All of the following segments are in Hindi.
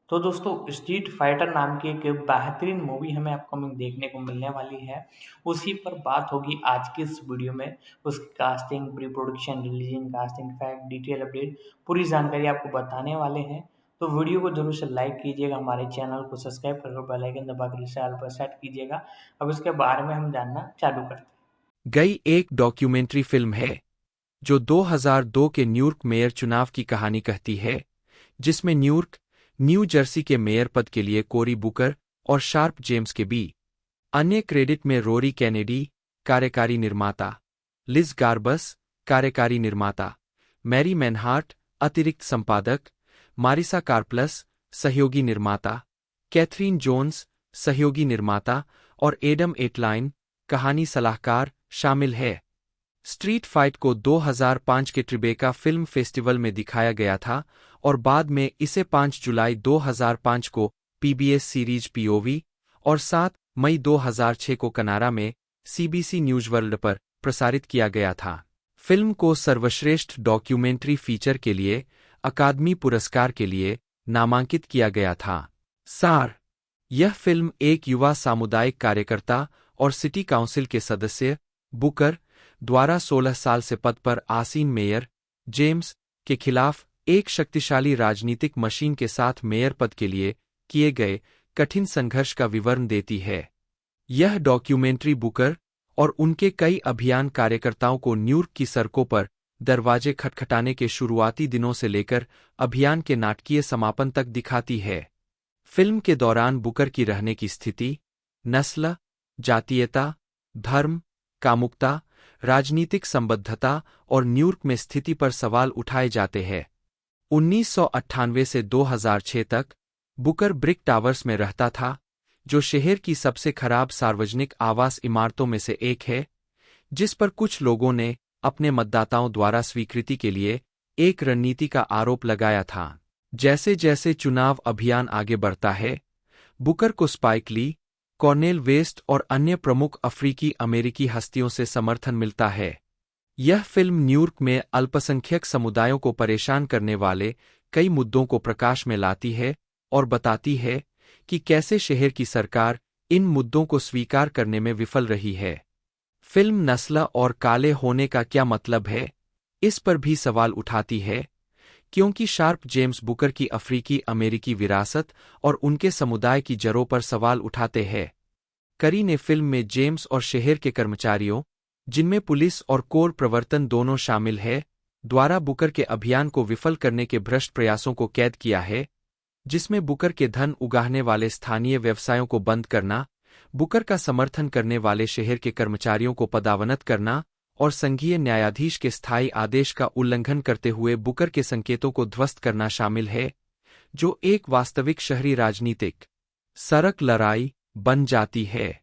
तो दोस्तों स्ट्रीट फाइटर नाम की एक बेहतरीन मूवी हमें अपकमिंग देखने को मिलने वाली है। उसी पर बात होगी आज की इस वीडियो में। उसकी casting, pre production, releasing, casting fact, detail update, पूरी जानकारी आपको बताने वाले हैं। तो वीडियो को जरूर से लाइक कीजिएगा, हमारे चैनल को सब्सक्राइब कर बेल आइकन दबा कर इसे ऑल पर सेट कीजिएगा। अब इसके बारे में हम जानना चालू करते हैं। गई एक डॉक्यूमेंट्री फिल्म है जो 2002 के न्यूयॉर्क मेयर चुनाव की कहानी कहती है, जिसमें न्यूयॉर्क, न्यू जर्सी के मेयर पद के लिए कोरी बुकर और शार्प जेम्स के बीच। अन्य क्रेडिट में रोरी कैनेडी, कार्यकारी निर्माता; लिज गार्बस, कार्यकारी निर्माता; मैरी मैनहार्ट, अतिरिक्त संपादक; मारिसा कार्पलस, सहयोगी निर्माता; कैथरीन जोन्स, सहयोगी निर्माता; और एडम एटलाइन, कहानी सलाहकार शामिल है। स्ट्रीट फाइट को 2005 के ट्रिबेका फिल्म फेस्टिवल में दिखाया गया था और बाद में इसे 5 जुलाई 2005 को पीबीएस सीरीज पीओवी और 7 मई 2006 को कनाडा में सीबीसी न्यूज वर्ल्ड पर प्रसारित किया गया था। फिल्म को सर्वश्रेष्ठ डॉक्यूमेंट्री फीचर के लिए अकादमी पुरस्कार के लिए नामांकित किया गया था। सार: यह फिल्म एक युवा सामुदायिक कार्यकर्ता और सिटी काउंसिल के सदस्य बुकर द्वारा 16 साल से पद पर आसीन मेयर जेम्स के खिलाफ एक शक्तिशाली राजनीतिक मशीन के साथ मेयर पद के लिए किए गए कठिन संघर्ष का विवरण देती है। यह डॉक्यूमेंट्री बुकर और उनके कई अभियान कार्यकर्ताओं को न्यूयॉर्क की सड़कों पर दरवाजे खटखटाने के शुरुआती दिनों से लेकर अभियान के नाटकीय समापन तक दिखाती है। फिल्म के दौरान बुकर की रहने की स्थिति, नस्ल, जातीयता, धर्म, कामुकता, राजनीतिक संबद्धता और न्यूयॉर्क में स्थिति पर सवाल उठाए जाते हैं। 1998 से 2006 तक बुकर ब्रिक टावर्स में रहता था, जो शहर की सबसे खराब सार्वजनिक आवास इमारतों में से एक है, जिस पर कुछ लोगों ने अपने मतदाताओं द्वारा स्वीकृति के लिए एक रणनीति का आरोप लगाया था। जैसे जैसे चुनाव अभियान आगे बढ़ता है, बुकर को स्पाइक ली, कॉर्नेल वेस्ट और अन्य प्रमुख अफ्रीकी अमेरिकी हस्तियों से समर्थन मिलता है। यह फिल्म न्यूयॉर्क में अल्पसंख्यक समुदायों को परेशान करने वाले कई मुद्दों को प्रकाश में लाती है और बताती है कि कैसे शहर की सरकार इन मुद्दों को स्वीकार करने में विफल रही है। फिल्म नस्ल और काले होने का क्या मतलब है, इस पर भी सवाल उठाती है, क्योंकि शार्प जेम्स बुकर की अफ्रीकी अमेरिकी विरासत और उनके समुदाय की जड़ों पर सवाल उठाते हैं। करी ने फिल्म में जेम्स और शहर के कर्मचारियों, जिनमें पुलिस और कोर प्रवर्तन दोनों शामिल है, द्वारा बुकर के अभियान को विफल करने के भ्रष्ट प्रयासों को कैद किया है, जिसमें बुकर के धन उगाहने वाले स्थानीय व्यवसायों को बंद करना, बुकर का समर्थन करने वाले शहर के कर्मचारियों को पदावनत करना और संघीय न्यायाधीश के स्थायी आदेश का उल्लंघन करते हुए बुकर के संकेतों को ध्वस्त करना शामिल है, जो एक वास्तविक शहरी राजनीतिक सड़क लड़ाई बन जाती है।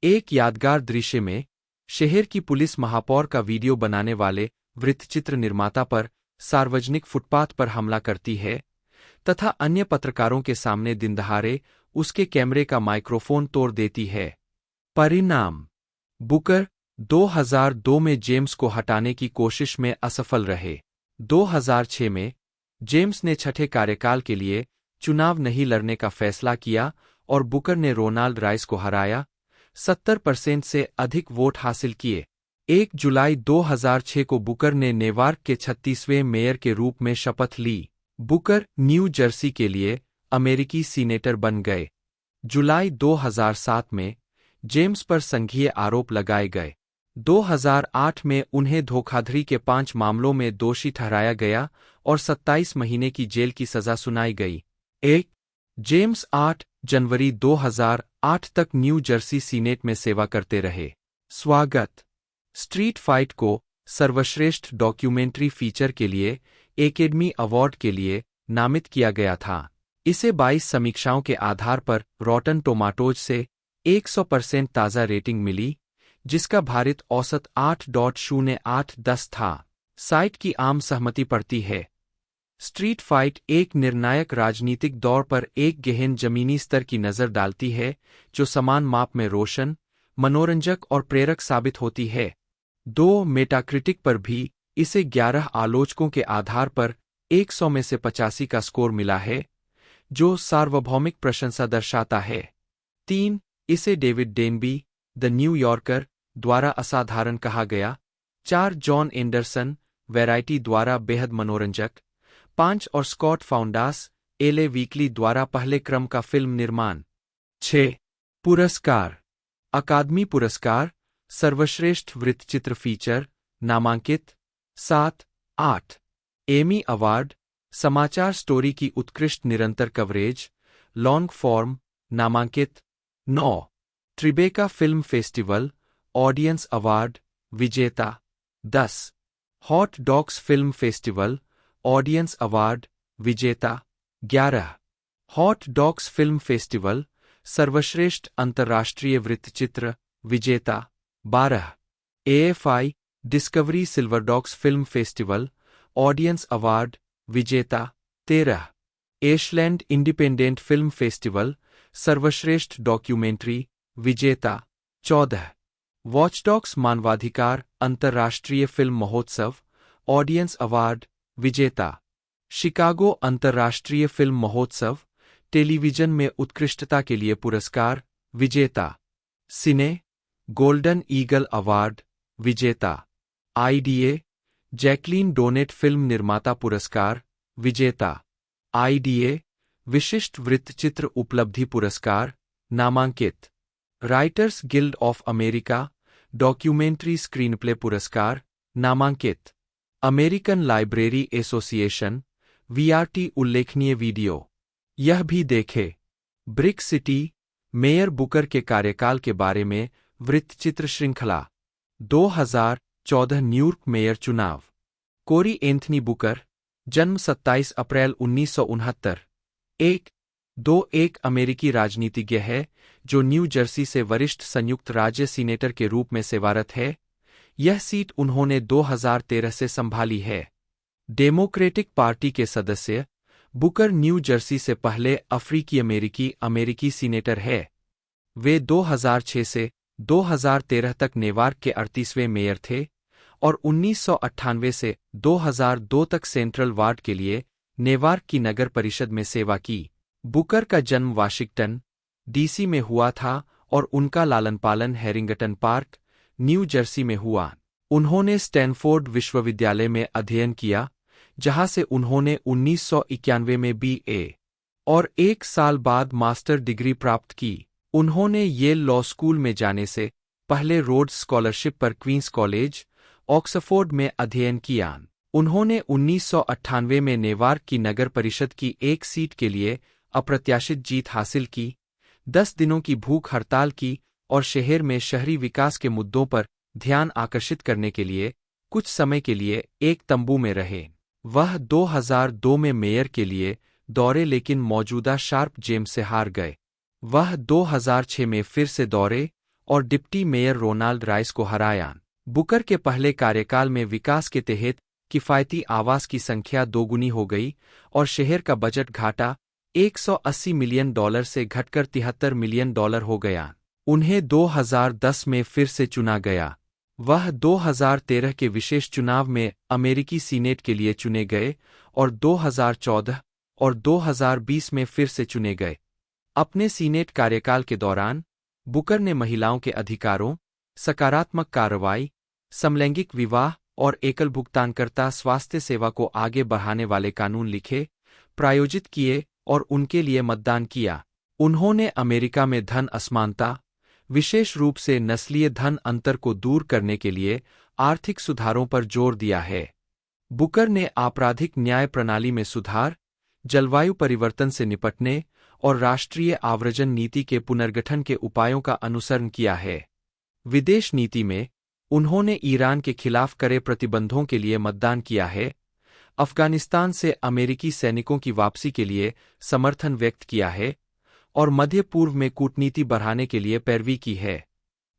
एक यादगार दृश्य में शहर की पुलिस महापौर का वीडियो बनाने वाले वृत्तचित्र निर्माता पर सार्वजनिक फुटपाथ पर हमला करती है तथा अन्य पत्रकारों के सामने दिनदहाड़े उसके कैमरे का माइक्रोफोन तोड़ देती है। परिणाम: बुकर 2002 में जेम्स को हटाने की कोशिश में असफल रहे। 2006 में जेम्स ने छठे कार्यकाल के लिए चुनाव नहीं लड़ने का फैसला किया और बुकर ने रोनाल्ड राइस को हराया, 70% से अधिक वोट हासिल किए। 1 जुलाई 2006 को बुकर ने नेवार्क के 36वें मेयर के रूप में शपथ ली। बुकर न्यू जर्सी के लिए अमेरिकी सीनेटर बन गए। जुलाई 2007 में जेम्स पर संघीय आरोप लगाए गए। 2008 में उन्हें धोखाधड़ी के 5 मामलों में दोषी ठहराया गया और 27 महीने की जेल की सजा सुनाई गई। 1 जेम्स 8 जनवरी 2008 तक न्यू जर्सी सीनेट में सेवा करते रहे। स्वागत। स्ट्रीट फाइट को सर्वश्रेष्ठ डॉक्यूमेंट्री फीचर के लिए एकेडमी अवार्ड के लिए नामित किया गया था। इसे 22 समीक्षाओं के आधार पर रॉटन टोमाटोज से 100% ताज़ा रेटिंग मिली, जिसका भारित औसत 8.0810 था। साइट की आम सहमति पड़ती है। स्ट्रीट फाइट एक निर्णायक राजनीतिक दौर पर एक गहन जमीनी स्तर की नज़र डालती है, जो समान माप में रोशन, मनोरंजक और प्रेरक साबित होती है। 2 मेटाक्रिटिक पर भी इसे 11 आलोचकों के आधार पर 100 में से 85 का स्कोर मिला है, जो सार्वभौमिक प्रशंसा दर्शाता है। 3. इसे David Denby, the new yorker द्वारा असाधारण कहा गया। 4. जॉन एंडरसन, वैरायटी द्वारा बेहद मनोरंजक। 5. और स्कॉट फाउंडास, एले वीकली द्वारा पहले क्रम का फिल्म निर्माण। 6. पुरस्कार। अकादमी पुरस्कार, सर्वश्रेष्ठ वृत्तचित्र फीचर, नामांकित 7. 8. एमी अवार्ड, समाचार स्टोरी की उत्कृष्ट निरंतर कवरेज, लॉन्ग फॉर्म, नामांकित 9. Tribeca film festival, audience award, विजेता 10. Hot dogs film festival, audience award, विजेता 11. हॉट डॉग्स फिल्म फेस्टिवल, सर्वश्रेष्ठ अंतर्राष्ट्रीय वृत्तचित्र, विजेता 12. AFI discovery silver dogs film festival, audience award, विजेता 13. एशलैंड इंडिपेंडेंट फिल्म फेस्टिवल, सर्वश्रेष्ठ डॉक्यूमेंट्री, विजेता 14. वॉचडॉग्स मानवाधिकार अंतर्राष्ट्रीय फिल्म महोत्सव, ऑडियंस अवार्ड, विजेता। शिकागो अंतर्राष्ट्रीय फिल्म महोत्सव, टेलीविजन में उत्कृष्टता के लिए पुरस्कार, विजेता। सिने गोल्डन ईगल अवार्ड, विजेता। IDA जैकलीन डोनेट फिल्म निर्माता पुरस्कार, विजेता। IDA विशिष्ट वृत्तचित्र उपलब्धि पुरस्कार, नामांकित। Writers guild of America documentary screenplay पुरस्कार, नामांकित। अमेरिकन लाइब्रेरी एसोसिएशन VRT उल्लेखनीय वीडियो। यह भी देखे। ब्रिक सिटी मेयर बुकर के कार्यकाल के बारे में वृत्तचित्र श्रृंखला। 2014 न्यूयॉर्क मेयर चुनाव। कोरी एंथनी बुकर, जन्म 27 अप्रैल 1969, 1 अमेरिकी राजनीतिज्ञ है जो न्यू जर्सी से वरिष्ठ संयुक्त राज्य सीनेटर के रूप में सेवारत है। यह सीट उन्होंने 2013 से संभाली है। डेमोक्रेटिक पार्टी के सदस्य, बुकर न्यू जर्सी से पहले अफ्रीकी अमेरिकी सीनेटर है। वे 2006 से 2013 तक नेवार्क के 38वें मेयर थे और 1998 से 2002 तक सेंट्रल वार्ड के लिए नेवार्क की नगर परिषद में सेवा की। बुकर का जन्म वाशिंगटन, DC में हुआ था और उनका लालन पालन हैरिंगटन पार्क, न्यू जर्सी में हुआ। उन्होंने स्टैनफोर्ड विश्वविद्यालय में अध्ययन किया, जहां से उन्होंने 1991 में BA और 1 साल बाद मास्टर डिग्री प्राप्त की। उन्होंने येल लॉ स्कूल में जाने से पहले रोड्स स्कॉलरशिप पर क्वींस कॉलेज, ऑक्सफोर्ड में अध्ययन किया। उन्होंने 1998 में नेवार्क की नगर परिषद की एक सीट के लिए अप्रत्याशित जीत हासिल की, 10 दिनों की भूख हड़ताल की और शहर में शहरी विकास के मुद्दों पर ध्यान आकर्षित करने के लिए कुछ समय के लिए एक तंबू में रहे। वह 2002 में मेयर के लिए दौड़े लेकिन मौजूदा शार्प जेम्स से हार गए। वह 2006 में फिर से दौड़े और डिप्टी मेयर रोनाल्ड राइस को हराया। बुकर के पहले कार्यकाल में विकास के तहत किफायती आवास की संख्या दोगुनी हो गई और शहर का बजट घाटा $180 मिलियन से घटकर $73 मिलियन हो गया। उन्हें 2010 में फिर से चुना गया। वह 2013 के विशेष चुनाव में अमेरिकी सीनेट के लिए चुने गए और 2014 और 2020 में फिर से चुने गए। अपने सीनेट कार्यकाल के दौरान बुकर ने महिलाओं के अधिकारों, सकारात्मक कार्रवाई, समलैंगिक विवाह और एकल भुगतानकर्ता स्वास्थ्य सेवा को आगे बढ़ाने वाले कानून लिखे, प्रायोजित किए और उनके लिए मतदान किया। उन्होंने अमेरिका में धन असमानता, विशेष रूप से नस्लीय धन अंतर को दूर करने के लिए आर्थिक सुधारों पर जोर दिया है। बुकर ने आपराधिक न्याय प्रणाली में सुधार, जलवायु परिवर्तन से निपटने और राष्ट्रीय आव्रजन नीति के पुनर्गठन के उपायों का अनुसरण किया है। विदेश नीति में उन्होंने ईरान के खिलाफ करे प्रतिबंधों के लिए मतदान किया है, अफगानिस्तान से अमेरिकी सैनिकों की वापसी के लिए समर्थन व्यक्त किया है और मध्य पूर्व में कूटनीति बढ़ाने के लिए पैरवी की है।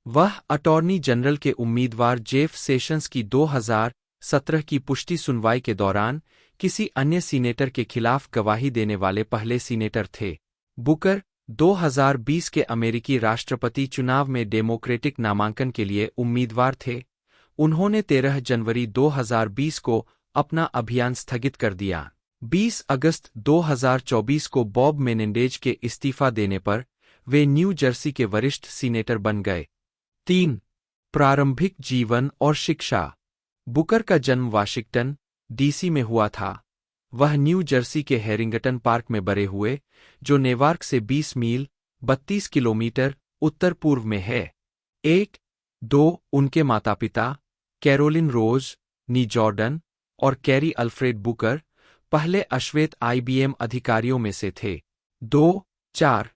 वह अटॉर्नी जनरल के उम्मीदवार जेफ सेशंस की 2017 की पुष्टि सुनवाई के दौरान किसी अन्य सीनेटर के खिलाफ गवाही देने वाले पहले सीनेटर थे। बुकर 2020 के अमेरिकी राष्ट्रपति चुनाव में डेमोक्रेटिक नामांकन के लिए उम्मीदवार थे। उन्होंने 13 जनवरी 2020 को अपना अभियान स्थगित कर दिया। 20 अगस्त 2024 को बॉब मेनेंडेज के इस्तीफा देने पर वे न्यू जर्सी के वरिष्ठ सीनेटर बन गए। 3. प्रारंभिक जीवन और शिक्षा। बुकर का जन्म वाशिंगटन, डीसी में हुआ था। वह न्यू जर्सी के हैरिंगटन पार्क में बड़े हुए, जो नेवार्क से 20 मील 32 किलोमीटर उत्तर पूर्व में है। 1. 2. उनके माता-पिता कैरोलिन रोज, नी जॉर्डन और कैरी अल्फ्रेड बुकर पहले अश्वेत IBM अधिकारियों में से थे। 2. 4.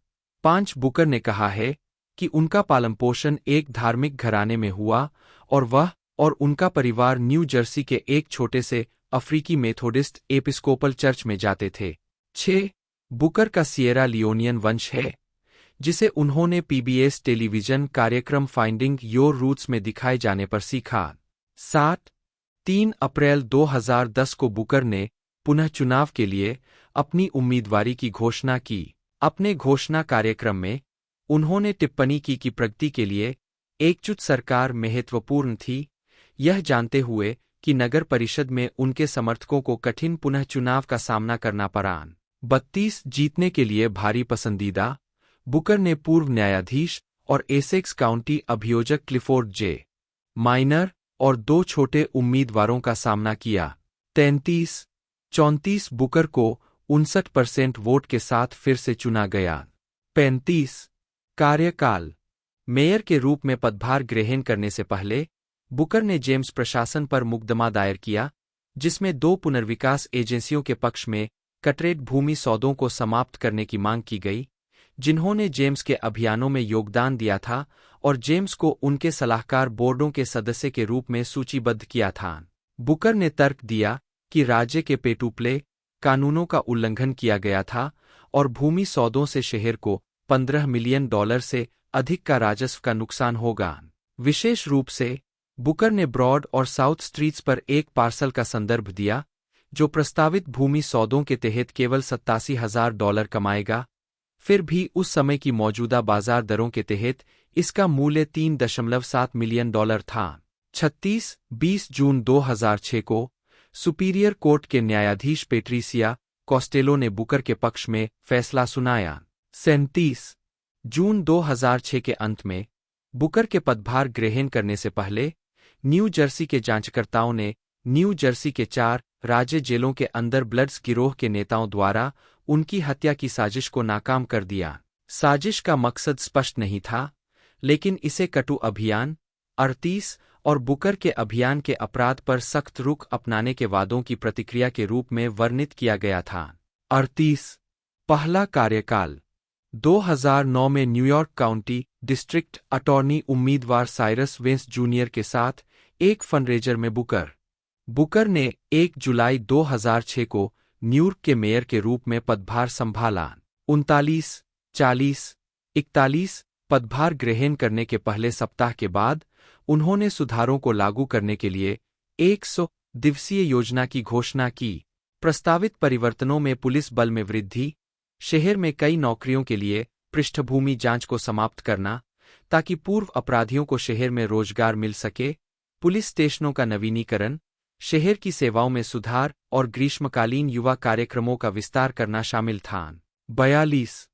5. बुकर ने कहा है कि उनका पालन-पोषण एक धार्मिक घराने में हुआ और वह और उनका परिवार न्यू जर्सी के एक छोटे से अफ्रीकी मेथोडिस्ट एपिस्कोपल चर्च में जाते थे। 6. बुकर का सिएरा लियोनियन वंश है, जिसे उन्होंने PBS टेलीविजन कार्यक्रम फाइंडिंग योर रूट्स में दिखाए जाने पर सीखा। 7. 3 अप्रैल 2010 को बुकर ने पुनः चुनाव के लिए अपनी उम्मीदवारी की घोषणा की। अपने घोषणा कार्यक्रम में उन्होंने टिप्पणी की कि प्रगति के लिए एकजुट सरकार महत्वपूर्ण थी, यह जानते हुए कि नगर परिषद में उनके समर्थकों को कठिन पुनः चुनाव का सामना करना पड़ा। 32 जीतने के लिए भारी पसंदीदा, बुकर ने पूर्व न्यायाधीश और एसेक्स काउंटी अभियोजक क्लिफोर्ड जे. माइनर और 2 छोटे उम्मीदवारों का सामना किया। 33 34 बुकर को 59% वोट के साथ फिर से चुना गया। 35 कार्यकाल। मेयर के रूप में पदभार ग्रहण करने से पहले बुकर ने जेम्स प्रशासन पर मुकदमा दायर किया, जिसमें 2 पुनर्विकास एजेंसियों के पक्ष में कटरेट भूमि सौदों को समाप्त करने की मांग की गई, जिन्होंने जेम्स के अभियानों में योगदान दिया था और जेम्स को उनके सलाहकार बोर्डों के सदस्य के रूप में सूचीबद्ध किया था। बुकर ने तर्क दिया कि राज्य के पेटूप्ले कानूनों का उल्लंघन किया गया था और भूमि सौदों से शहर को $15 मिलियन से अधिक का राजस्व का नुकसान होगा। विशेष रूप से बुकर ने ब्रॉड और साउथ स्ट्रीट्स पर एक पार्सल का संदर्भ दिया, जो प्रस्तावित भूमि सौदों के तहत केवल $87,000 कमाएगा। फिर भी उस समय की मौजूदा बाजार दरों के तहत इसका मूल्य $3.7 मिलियन था। 36 20 जून 2006 को सुपीरियर कोर्ट के न्यायाधीश पेट्रिसिया कॉस्टेलो ने बुकर के पक्ष में फैसला सुनाया। 37 जून 2006 के अंत में बुकर के पदभार ग्रहण करने से पहले न्यू जर्सी के जांचकर्ताओं ने न्यू जर्सी के 4 राज्य जेलों के अंदर ब्लड्स गिरोह के नेताओं द्वारा उनकी हत्या की साजिश को नाकाम कर दिया। साजिश का मकसद स्पष्ट नहीं था, लेकिन इसे कटु अभियान 38 और बुकर के अभियान के अपराध पर सख्त रुख अपनाने के वादों की प्रतिक्रिया के रूप में वर्णित किया गया था। 38 पहला कार्यकाल। 2009 में न्यूयॉर्क काउंटी डिस्ट्रिक्ट अटॉर्नी उम्मीदवार साइरस वेंस जूनियर के साथ एक फंडरेजर में बुकर ने 1 जुलाई 2006 को न्यूयॉर्क के मेयर के रूप में पदभार संभाला। 39 40 41 पदभार ग्रहण करने के पहले सप्ताह के बाद उन्होंने सुधारों को लागू करने के लिए 100 दिवसीय योजना की घोषणा की। प्रस्तावित परिवर्तनों में पुलिस बल में वृद्धि, शहर में कई नौकरियों के लिए पृष्ठभूमि जांच को समाप्त करना ताकि पूर्व अपराधियों को शहर में रोजगार मिल सके, पुलिस स्टेशनों का नवीनीकरण, शहर की सेवाओं में सुधार और ग्रीष्मकालीन युवा कार्यक्रमों का विस्तार करना शामिल था। 42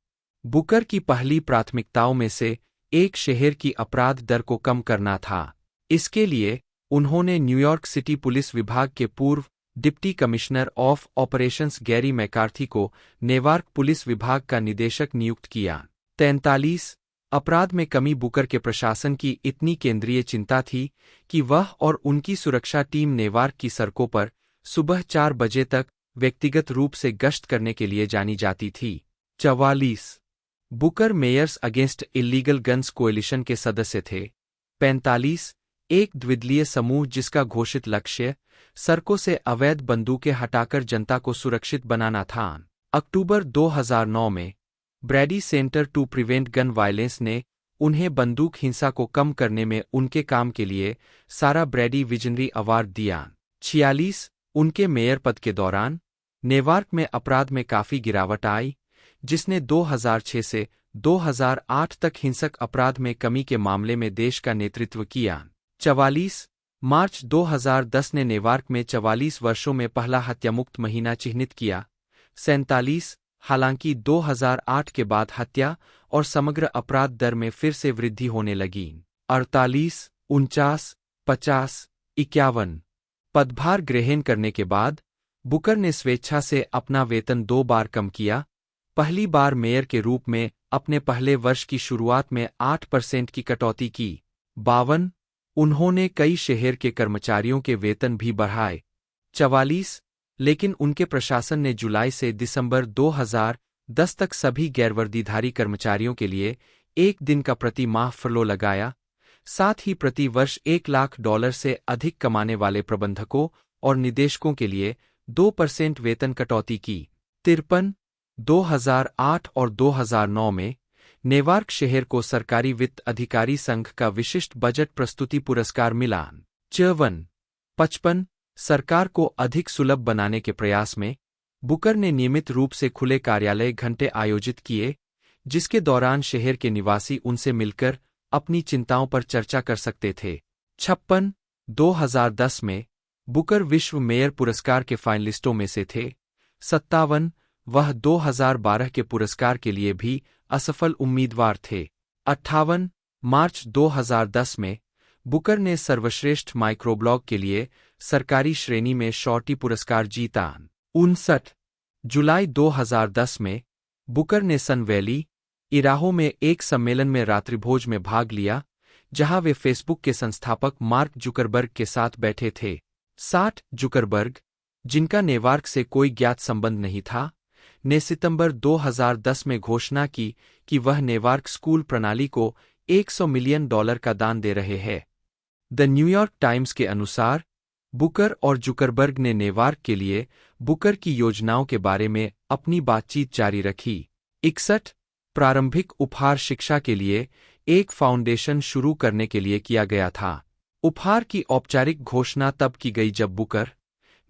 बुकर की पहली प्राथमिकताओं में से एक शहर की अपराध दर को कम करना था। इसके लिए उन्होंने न्यूयॉर्क सिटी पुलिस विभाग के पूर्व deputy commissioner of operations Gary McCarthy को नेवार्क पुलिस विभाग का निदेशक नियुक्त किया। 43 अपराध में कमी। बुकर के प्रशासन की इतनी केंद्रीय चिंता थी कि वह और उनकी सुरक्षा टीम नेवार्क की सड़कों पर सुबह 4 बजे तक व्यक्तिगत रूप से गश्त करने के लिए जानी जाती थी। 44 Booker Mayors Against Illegal Guns Coalition के सदस्य थे। 45 एक द्विदलीय समूह जिसका घोषित लक्ष्य सड़कों से अवैध बंदूकें हटाकर जनता को सुरक्षित बनाना था। अक्टूबर 2009 में Brady Center to Prevent Gun Violence ने उन्हें बंदूक हिंसा को कम करने में उनके काम के लिए सारा ब्रैडी विजनरी अवार्ड दिया। 46 उनके मेयर पद के दौरान नेवार्क में अपराध में काफी गिरावट आई, जिसने 2006 से 2008 तक हिंसक अपराध में कमी के मामले में देश का नेतृत्व किया। 44 मार्च 2010 ने नेवार्क में 44 वर्षों में पहला हत्यामुक्त महीना चिह्नित किया। 47। हालांकि 2008 के बाद हत्या और समग्र अपराध दर में फिर से वृद्धि होने लगी। 48, 49, 50, 51 पदभार ग्रहण करने के बाद बुकर ने स्वेच्छा से अपना वेतन 2 बार कम किया। पहली बार मेयर के रूप में अपने पहले वर्ष की शुरुआत में 8% की कटौती की। 52 उन्होंने कई शहर के कर्मचारियों के वेतन भी बढ़ाए। 44 लेकिन उनके प्रशासन ने जुलाई से दिसंबर 2010 तक सभी गैरवर्दीधारी कर्मचारियों के लिए 1 दिन का प्रति माह फर्लो लगाया। साथ ही प्रति वर्ष $1 लाख से अधिक कमाने वाले प्रबंधकों और निदेशकों के लिए 2% वेतन कटौती की। 53 2008 और 2009 में नेवार्क शहर को सरकारी वित्त अधिकारी संघ का विशिष्ट बजट प्रस्तुति पुरस्कार मिला। 54 55 सरकार को अधिक सुलभ बनाने के प्रयास में बुकर ने नियमित रूप से खुले कार्यालय घंटे आयोजित किए, जिसके दौरान शहर के निवासी उनसे मिलकर अपनी चिंताओं पर चर्चा कर सकते थे। 56 2010 में बुकर विश्व मेयर पुरस्कार के फाइनलिस्टों में से थे। 57 वह 2012 के पुरस्कार के लिए भी असफल उम्मीदवार थे। 58 मार्च 2010 में बुकर ने सर्वश्रेष्ठ माइक्रोब्लॉग के लिए सरकारी श्रेणी में शॉर्टी पुरस्कार जीता। 59 जुलाई 2010 में बुकर ने सन वैली, इराहो में एक सम्मेलन में रात्रिभोज में भाग लिया, जहां वे फेसबुक के संस्थापक मार्क जुकरबर्ग के साथ बैठे थे। 60 जुकरबर्ग, जिनका नेवार्क से कोई ज्ञात संबंध नहीं था, ने सितंबर 2010 में घोषणा की कि वह नेवार्क स्कूल प्रणाली को $100 मिलियन का दान दे रहे हैं। द न्यूयॉर्क टाइम्स के अनुसार बुकर और जुकरबर्ग ने नेवार्क के लिए बुकर की योजनाओं के बारे में अपनी बातचीत जारी रखी। 61 प्रारंभिक उपहार शिक्षा के लिए एक फाउंडेशन शुरू करने के लिए किया गया था। उपहार की औपचारिक घोषणा तब की गई जब बुकर,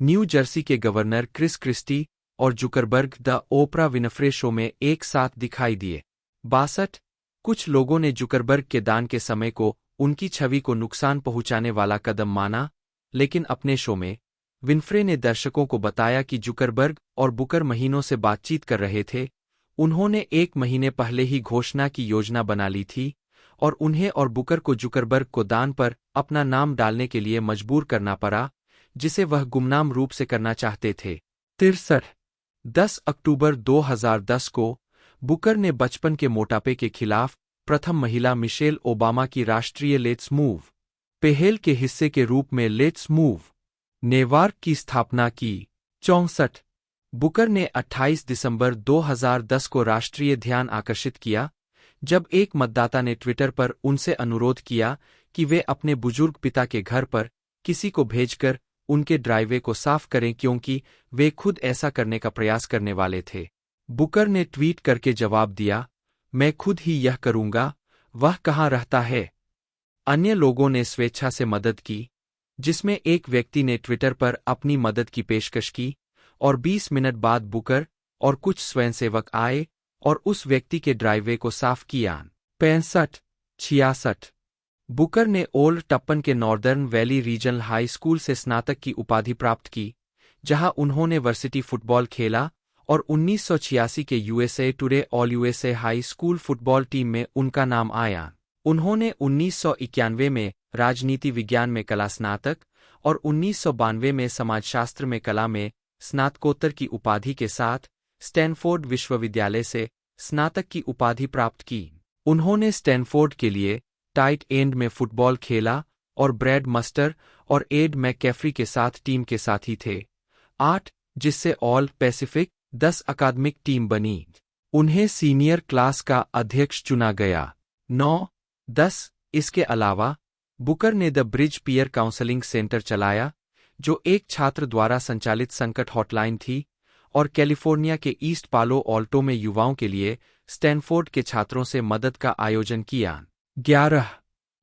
न्यू जर्सी के गवर्नर क्रिस क्रिस्टी और Zuckerberg the Oprah Winfrey show में एक साथ दिखाई दिए। 62 कुछ लोगों ने जुकरबर्ग के दान के समय को उनकी छवि को नुकसान पहुंचाने वाला कदम माना, लेकिन अपने शो में विनफ्रे ने दर्शकों को बताया कि जुकरबर्ग और बुकर महीनों से बातचीत कर रहे थे। उन्होंने 1 महीने पहले ही घोषणा की योजना बना ली थी और उन्हें और बुकर को जुकरबर्ग को दान पर अपना नाम डालने के लिए मजबूर करना पड़ा, जिसे वह गुमनाम रूप से करना चाहते थे। 63 10 अक्टूबर 2010 को बुकर ने बचपन के मोटापे के खिलाफ प्रथम महिला मिशेल ओबामा की राष्ट्रीय लेट्स मूव पहल के हिस्से के रूप में लेट्स मूव नेवार्क की स्थापना की। 64 बुकर ने 28 दिसंबर 2010 को राष्ट्रीय ध्यान आकर्षित किया, जब एक मतदाता ने ट्विटर पर उनसे अनुरोध किया कि वे अपने बुजुर्ग पिता के घर पर किसी को भेजकर उनके ड्राइवे को साफ करें क्योंकि वे खुद ऐसा करने का प्रयास करने वाले थे। बुकर ने ट्वीट करके जवाब दिया, मैं खुद ही यह करूंगा, वह कहाँ रहता है। अन्य लोगों ने स्वेच्छा से मदद की, जिसमें एक व्यक्ति ने ट्विटर पर अपनी मदद की पेशकश की और 20 मिनट बाद बुकर और कुछ स्वयंसेवक आए और उस व्यक्ति के ड्राइवे को साफ किया। 65 66 बुकर ने ओल्ड टप्पन के northern valley regional high school से स्नातक की उपाधि प्राप्त की, जहां उन्होंने वर्सिटी फुटबॉल खेला और 1986 के USA today all USA high school football team में उनका नाम आया। उन्होंने 1991 में राजनीति विज्ञान में कला स्नातक और 1992 में समाजशास्त्र में कला में स्नातकोत्तर की उपाधि के साथ स्टैनफोर्ड विश्वविद्यालय से स्नातक की उपाधि प्राप्त की। उन्होंने स्टैनफोर्ड के लिए टाइट एंड में फुटबॉल खेला और ब्रैड मस्टर और एड मैककैफरी के साथ टीम के साथी थे। 8 जिससे ऑल पैसिफिक 10 अकादमिक टीम बनी। उन्हें सीनियर क्लास का अध्यक्ष चुना गया। 9 10 इसके अलावा बुकर ने the bridge peer counselling centre चलाया, जो एक छात्र द्वारा संचालित संकट हॉटलाइन थी, और कैलिफोर्निया के ईस्ट पालो ऑल्टो में युवाओं के लिए स्टैनफोर्ड के छात्रों से मदद का आयोजन किया। 11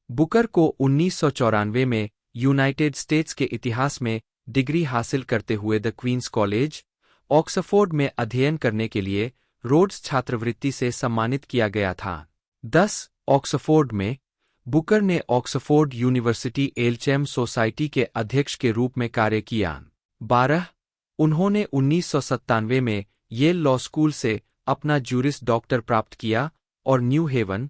बुकर को 1994 में यूनाइटेड स्टेट्स के इतिहास में डिग्री हासिल करते हुए द क्वींस कॉलेज, ऑक्सफोर्ड में अध्ययन करने के लिए रोड्स छात्रवृत्ति से सम्मानित किया गया था। 10 ऑक्सफोर्ड में बुकर ने ऑक्सफोर्ड यूनिवर्सिटी एलचेम सोसाइटी के अध्यक्ष के रूप में कार्य किया। 12 उन्होंने 1997 में येल लॉ स्कूल से अपना जूरिस डॉक्टर प्राप्त किया और न्यू हेवन,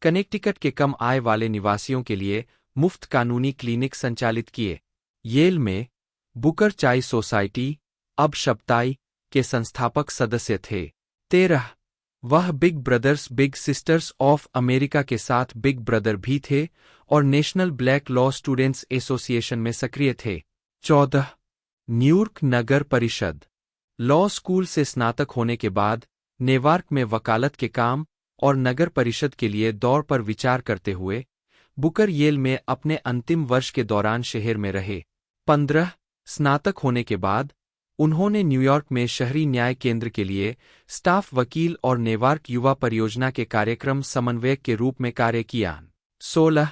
कनेक्टिकट के कम आय वाले निवासियों के लिए मुफ्त कानूनी क्लिनिक संचालित किए। येल में बुकर चाई सोसाइटी, अब शब्ताई, के संस्थापक सदस्य थे। 13 वह big brothers big sisters of America के साथ बिग ब्रदर भी थे और national black law students association में सक्रिय थे। 14 न्यूयॉर्क नगर परिषद लॉ स्कूल से स्नातक होने के बाद नेवार्क में वकालत के काम और नगर परिषद के लिए दौड़ पर विचार करते हुए बुकर येल में अपने अंतिम वर्ष के दौरान शहर में रहे। 15 स्नातक होने के बाद उन्होंने न्यूयॉर्क में शहरी न्याय केंद्र के लिए स्टाफ वकील और नेवार्क युवा परियोजना के कार्यक्रम समन्वयक के रूप में कार्य किया। 16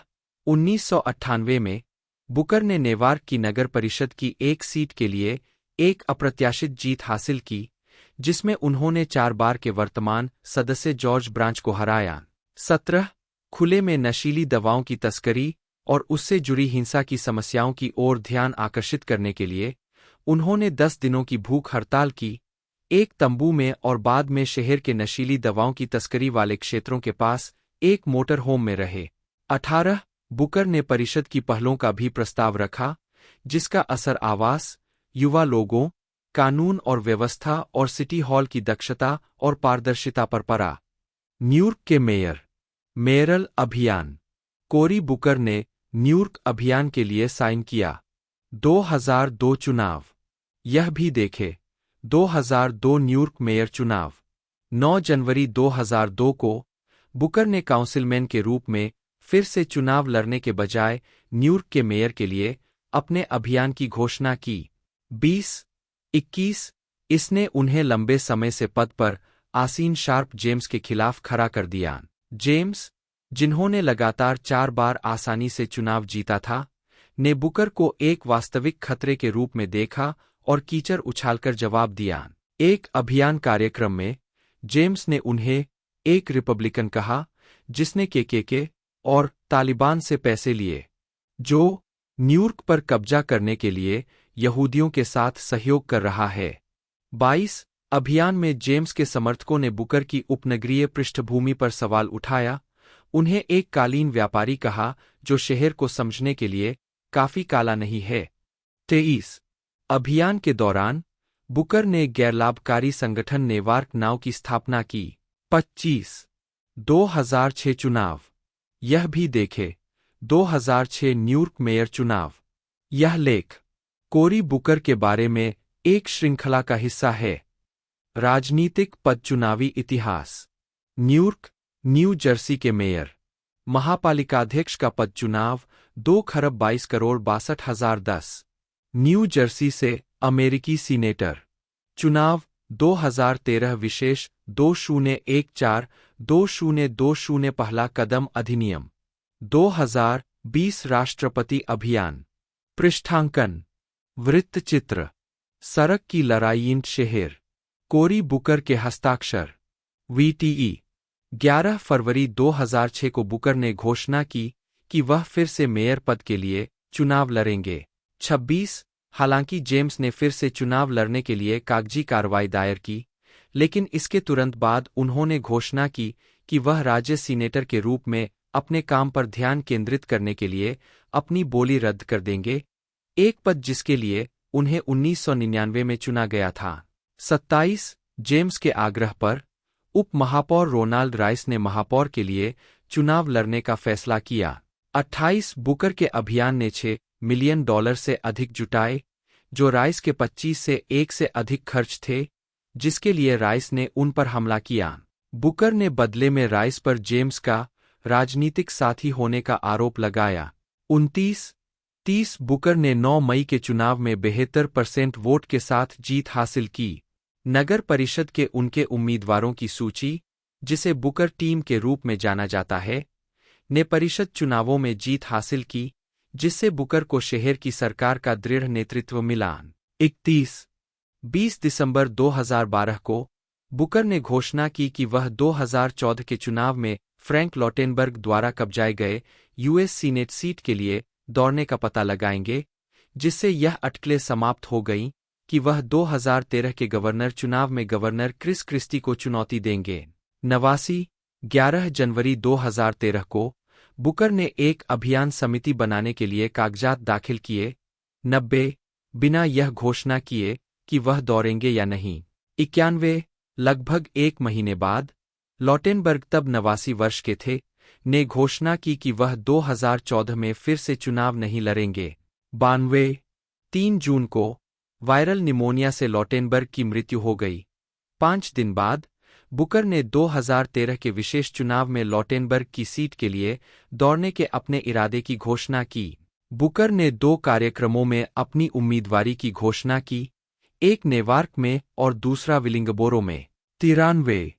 1998 में बुकर ने नेवार्क की नगर परिषद की एक सीट के लिए एक अप्रत्याशित जीत हासिल की, जिसमें उन्होंने 4 बार के वर्तमान सदस्य जॉर्ज ब्रांच को हराया। 17 खुले में नशीली दवाओं की तस्करी और उससे जुड़ी हिंसा की समस्याओं की ओर ध्यान आकर्षित करने के लिए उन्होंने 10 दिनों की भूख हड़ताल की, एक तंबू में और बाद में शहर के नशीली दवाओं की तस्करी वाले क्षेत्रों के पास एक मोटर होम में रहे। 18 बुकर ने परिषद की पहलों का भी प्रस्ताव रखा, जिसका असर आवास, युवा लोगों, कानून और व्यवस्था और सिटी हॉल की दक्षता और पारदर्शिता पर पड़ा। न्यूयॉर्क के मेयरल अभियान कोरी बुकर ने न्यूयॉर्क अभियान के लिए साइन किया। 2002 चुनाव यह भी देखे 2002 न्यूयॉर्क मेयर चुनाव 9 जनवरी 2002 को बुकर ने काउंसिलमैन के रूप में फिर से चुनाव लड़ने के बजाय न्यूयॉर्क के मेयर के लिए अपने अभियान की घोषणा की। 2021 इसने उन्हें लंबे समय से पद पर आसीन शार्प जेम्स के खिलाफ खड़ा कर दिया। जेम्स, जिन्होंने लगातार 4 बार आसानी से चुनाव जीता था, ने बुकर को एक वास्तविक खतरे के रूप में देखा और कीचड़ उछालकर जवाब दिया। एक अभियान कार्यक्रम में जेम्स ने उन्हें एक रिपब्लिकन कहा जिसने के और तालिबान से पैसे लिए, जो न्यूयॉर्क पर कब्जा करने के लिए यहूदियों के साथ सहयोग कर रहा है। 22 अभियान में जेम्स के समर्थकों ने बुकर की उपनगरीय पृष्ठभूमि पर सवाल उठाया, उन्हें एक कालीन व्यापारी कहा जो शहर को समझने के लिए काफी काला नहीं है। 23 अभियान के दौरान बुकर ने गैरलाभकारी संगठन नेवार्क नाउ की स्थापना की। 25 2006 चुनाव यह भी देखे 2006 न्यूयॉर्क मेयर चुनाव। यह लेख कोरी बुकर के बारे में एक श्रृंखला का हिस्सा है। राजनीतिक पद चुनावी इतिहास न्यूयॉर्क, न्यू जर्सी के मेयर, महापालिकाध्यक्ष का पद चुनाव 2,22,62,10। न्यू जर्सी से अमेरिकी सीनेटर चुनाव 2013 विशेष 2014-2020 पहला कदम अधिनियम 2020 राष्ट्रपति अभियान। पृष्ठांकन वृत्तचित्र सड़क की लड़ाई शहर कोरी बुकर के हस्ताक्षर VTE 11 फरवरी 2006 को बुकर ने घोषणा की कि वह फिर से मेयर पद के लिए चुनाव लड़ेंगे। 26 हालांकि जेम्स ने फिर से चुनाव लड़ने के लिए कागजी कार्रवाई दायर की, लेकिन इसके तुरंत बाद उन्होंने घोषणा की कि वह राज्य सीनेटर के रूप में अपने काम पर ध्यान केंद्रित करने के लिए अपनी बोली रद्द कर देंगे, एक पद जिसके लिए उन्हें 1999 में चुना गया था। 27 जेम्स के आग्रह पर उप महापौर रोनाल्ड राइस ने महापौर के लिए चुनाव लड़ने का फैसला किया। 28 बुकर के अभियान ने $6 मिलियन से अधिक जुटाए, जो राइस के 25 से 1 से अधिक खर्च थे, जिसके लिए राइस ने उन पर हमला किया। बुकर ने बदले में राइस पर जेम्स का राजनीतिक साथी होने का आरोप लगाया। 29-30 बुकर ने 9 मई के चुनाव में 72% वोट के साथ जीत हासिल की। नगर परिषद के उनके उम्मीदवारों की सूची, जिसे बुकर टीम के रूप में जाना जाता है, ने परिषद चुनावों में जीत हासिल की, जिससे बुकर को शहर की सरकार का दृढ़ नेतृत्व मिला। 20 दिसंबर 2012 को बुकर ने घोषणा की कि वह 2014 के चुनाव में फ्रैंक लॉटेनबर्ग द्वारा कब्जाए गए यूएस सीनेट सीट के लिए दौड़ने का पता लगाएंगे, जिससे यह अटकलें समाप्त हो गईं कि वह 2013 के गवर्नर चुनाव में गवर्नर क्रिस क्रिस्टी को चुनौती देंगे। 89 11 जनवरी 2013 को बुकर ने एक अभियान समिति बनाने के लिए कागजात दाखिल किए। 90 बिना यह घोषणा किए कि वह दौड़ेंगे या नहीं। 91 लगभग एक महीने बाद, लॉटेनबर्ग तब 89 वर्ष के थे, ने घोषणा की कि वह 2014 में फिर से चुनाव नहीं लड़ेंगे। 92 3 जून को वायरल निमोनिया से लॉटेनबर्ग की मृत्यु हो गई। 5 दिन बाद बुकर ने 2013 के विशेष चुनाव में लॉटेनबर्ग की सीट के लिए दौड़ने के अपने इरादे की घोषणा की। बुकर ने 2 कार्यक्रमों में अपनी उम्मीदवारी की घोषणा की, एक नेवार्क में और दूसरा विलिंगबोरो में। 93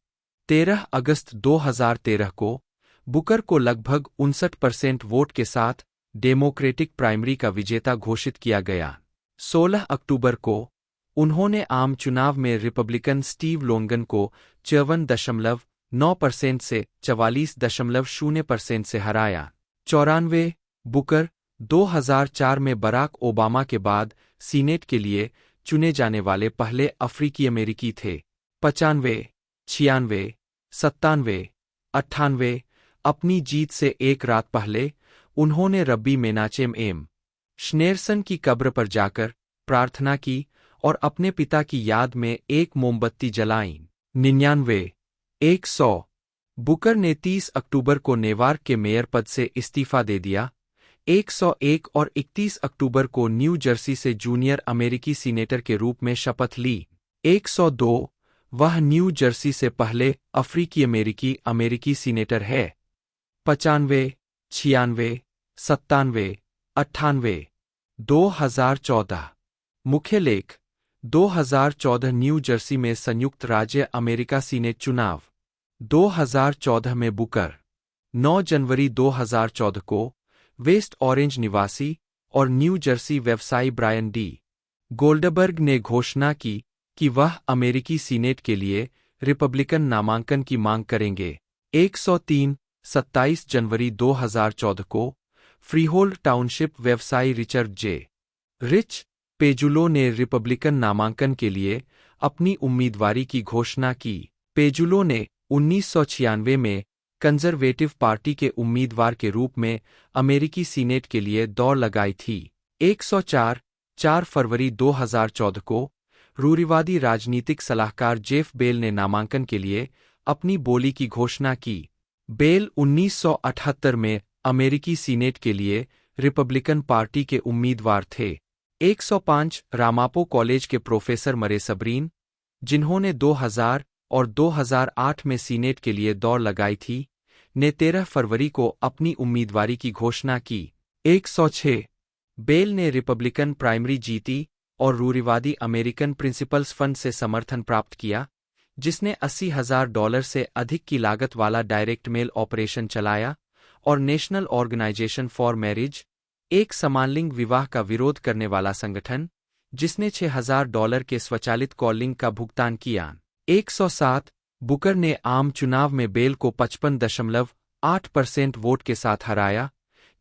13 अगस्त 2013 को बुकर को लगभग 59% वोट के साथ डेमोक्रेटिक प्राइमरी का विजेता घोषित किया गया। 16 अक्टूबर को उन्होंने आम चुनाव में रिपब्लिकन स्टीव लोंगन को 54.9% से 44.0% से हराया। 94 बुकर 2004 में बराक ओबामा के बाद सीनेट के लिए चुने जाने वाले पहले अफ्रीकी अमेरिकी थे। 95 96 97 98 अपनी जीत से एक रात पहले उन्होंने रब्बी मेनाचेम एम श्नेरसन की कब्र पर जाकर प्रार्थना की और अपने पिता की याद में एक मोमबत्ती जलाई। 99 100 बुकर ने 30 अक्टूबर को नेवार्क के मेयर पद से इस्तीफा दे दिया। 101 और 31 अक्टूबर को न्यू जर्सी से जूनियर अमेरिकी सीनेटर के रूप में शपथ ली। 102 वह न्यू जर्सी से पहले अफ्रीकी अमेरिकी अमेरिकी सीनेटर है। 95 96 97 98 2014 मुख्य लेख 2014 न्यू जर्सी में संयुक्त राज्य अमेरिका सीनेट चुनाव। 2014 में बुकर 9 जनवरी 2014 को वेस्ट ऑरेंज निवासी और न्यू जर्सी व्यवसायी ब्रायन डी गोल्डबर्ग ने घोषणा की कि वह अमेरिकी सीनेट के लिए रिपब्लिकन नामांकन की मांग करेंगे। 103 27 जनवरी 2014 को फ्रीहोल्ड टाउनशिप व्यवसायी रिचर्ड जे रिच पेजुलो ने रिपब्लिकन नामांकन के लिए अपनी उम्मीदवारी की घोषणा की। पेजुलो ने 1996 में कंजर्वेटिव पार्टी के उम्मीदवार के रूप में अमेरिकी सीनेट के लिए दौड़ लगाई थी। 104 4 फरवरी 2014 को रूढ़िवादी राजनीतिक सलाहकार जेफ बेल ने नामांकन के लिए अपनी बोली की घोषणा की। बेल 1978 में अमेरिकी सीनेट के लिए रिपब्लिकन पार्टी के उम्मीदवार थे। 105 रामापो कॉलेज के प्रोफेसर मरे सबरीन, जिन्होंने 2000 और 2008 में सीनेट के लिए दौड़ लगाई थी, ने 13 फरवरी को अपनी उम्मीदवारी की घोषणा की। 106 बेल ने रिपब्लिकन प्राइमरी जीती और रूढ़िवादी अमेरिकन प्रिंसिपल्स फंड से समर्थन प्राप्त किया, जिसने $80,000 से अधिक की लागत वाला डायरेक्ट मेल ऑपरेशन चलाया और नेशनल ऑर्गेनाइजेशन फॉर मैरिज, एक समानलिंग विवाह का विरोध करने वाला संगठन, जिसने $6,000 के स्वचालित कॉलिंग का भुगतान किया। 107 बुकर ने आम चुनाव में बेल को 55.8% वोट के साथ हराया,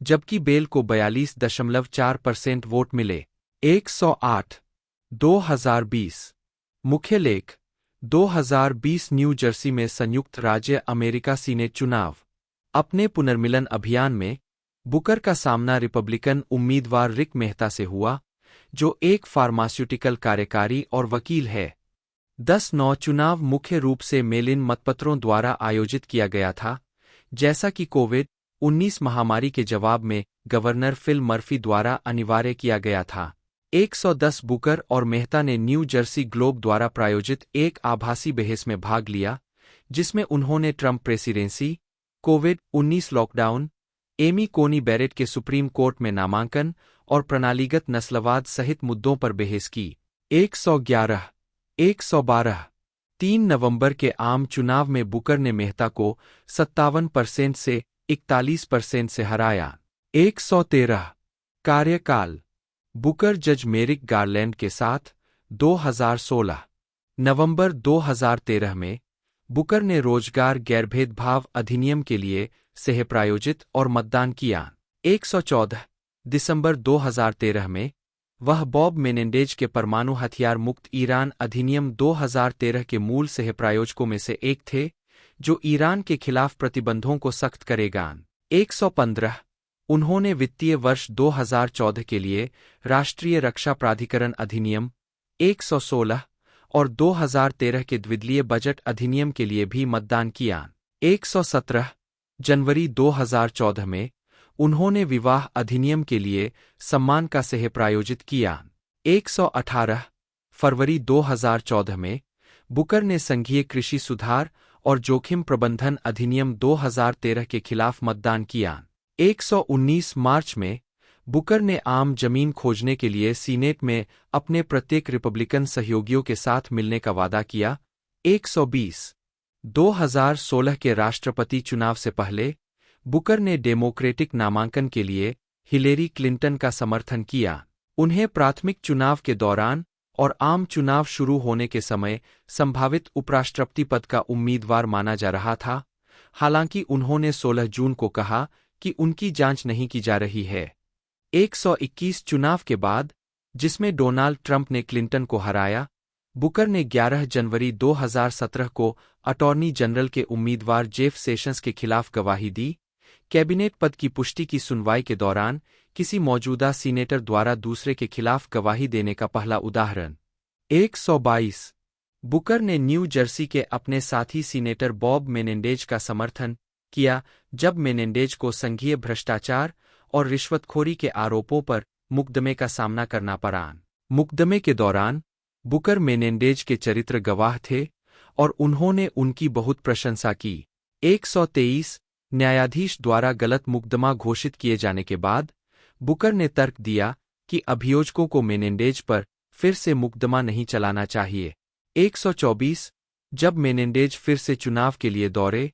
जबकि बेल को 42.4% वोट मिले। 108 2020 मुख्य लेख 2020 न्यू जर्सी में संयुक्त राज्य अमेरिका सीनेट चुनाव। अपने पुनर्मिलन अभियान में बुकर का सामना रिपब्लिकन उम्मीदवार रिक मेहता से हुआ, जो एक फार्मास्यूटिकल कार्यकारी और वकील है। 10-9 चुनाव मुख्य रूप से मेल-इन मतपत्रों द्वारा आयोजित किया गया था, जैसा कि कोविड-19 महामारी के जवाब में गवर्नर फिल मर्फी द्वारा अनिवार्य किया गया था। 110 बुकर और मेहता ने न्यू जर्सी ग्लोब द्वारा प्रायोजित एक आभासी बहस में भाग लिया, जिसमें उन्होंने ट्रंप प्रेसिडेंसी, कोविड-19 लॉकडाउन, एमी कोनी बैरेट के सुप्रीम कोर्ट में नामांकन और प्रणालीगत नस्लवाद सहित मुद्दों पर बहस की। 111 112 3 नवंबर के आम चुनाव में बुकर ने मेहता को 57% से 41% से हराया। 113 कार्यकाल बुकर जज मेरिक गारलैंड के साथ 2016 नवंबर 2013 में बुकर ने रोजगार गैरभेदभाव अधिनियम के लिए सहप्रायोजित और मतदान किया। 114 दिसंबर 2013 में वह बॉब मेनेंडेज के परमाणु हथियार मुक्त ईरान अधिनियम 2013 के मूल सहप्रायोजकों में से एक थे, जो ईरान के खिलाफ प्रतिबंधों को सख्त करेगा। 115 उन्होंने वित्तीय वर्ष 2014 के लिए राष्ट्रीय रक्षा प्राधिकरण अधिनियम 116 और 2013 के द्विदलीय बजट अधिनियम के लिए भी मतदान किया। 117 जनवरी 2014 में उन्होंने विवाह अधिनियम के लिए सम्मान का सह प्रायोजित किया। 118 फरवरी 2014 में बुकर ने संघीय कृषि सुधार और जोखिम प्रबंधन अधिनियम 2013 के खिलाफ मतदान किया। 119 मार्च में बुकर ने आम जमीन खोजने के लिए सीनेट में अपने प्रत्येक रिपब्लिकन सहयोगियों के साथ मिलने का वादा किया। 120 2016 के राष्ट्रपति चुनाव से पहले बुकर ने डेमोक्रेटिक नामांकन के लिए हिलेरी क्लिंटन का समर्थन किया। उन्हें प्राथमिक चुनाव के दौरान और आम चुनाव शुरू होने के समय संभावित उपराष्ट्रपति पद का उम्मीदवार माना जा रहा था, हालांकि उन्होंने 16 जून को कहा कि उनकी जांच नहीं की जा रही है। 121 चुनाव के बाद, जिसमें डोनाल्ड ट्रंप ने क्लिंटन को हराया, बुकर ने 11 जनवरी 2017 को अटॉर्नी जनरल के उम्मीदवार जेफ सेशंस के खिलाफ गवाही दी। कैबिनेट पद की पुष्टि की सुनवाई के दौरान किसी मौजूदा सीनेटर द्वारा दूसरे के खिलाफ गवाही देने का पहला उदाहरण। 122 बुकर ने न्यू जर्सी के अपने साथी सीनेटर बॉब मेनेंडेज का समर्थन किया जब मेनेंडेज को संघीय भ्रष्टाचार और रिश्वतखोरी के आरोपों पर मुकदमे का सामना करना पड़ा। मुकदमे के दौरान बुकर मेनेंडेज के चरित्र गवाह थे और उन्होंने उनकी बहुत प्रशंसा की। 123 न्यायाधीश द्वारा गलत मुकदमा घोषित किए जाने के बाद बुकर ने तर्क दिया कि अभियोजकों को मेनेंडेज पर फिर से मुकदमा नहीं चलाना चाहिए। 124 जब मेनेंडेज फिर से चुनाव के लिए दौड़े,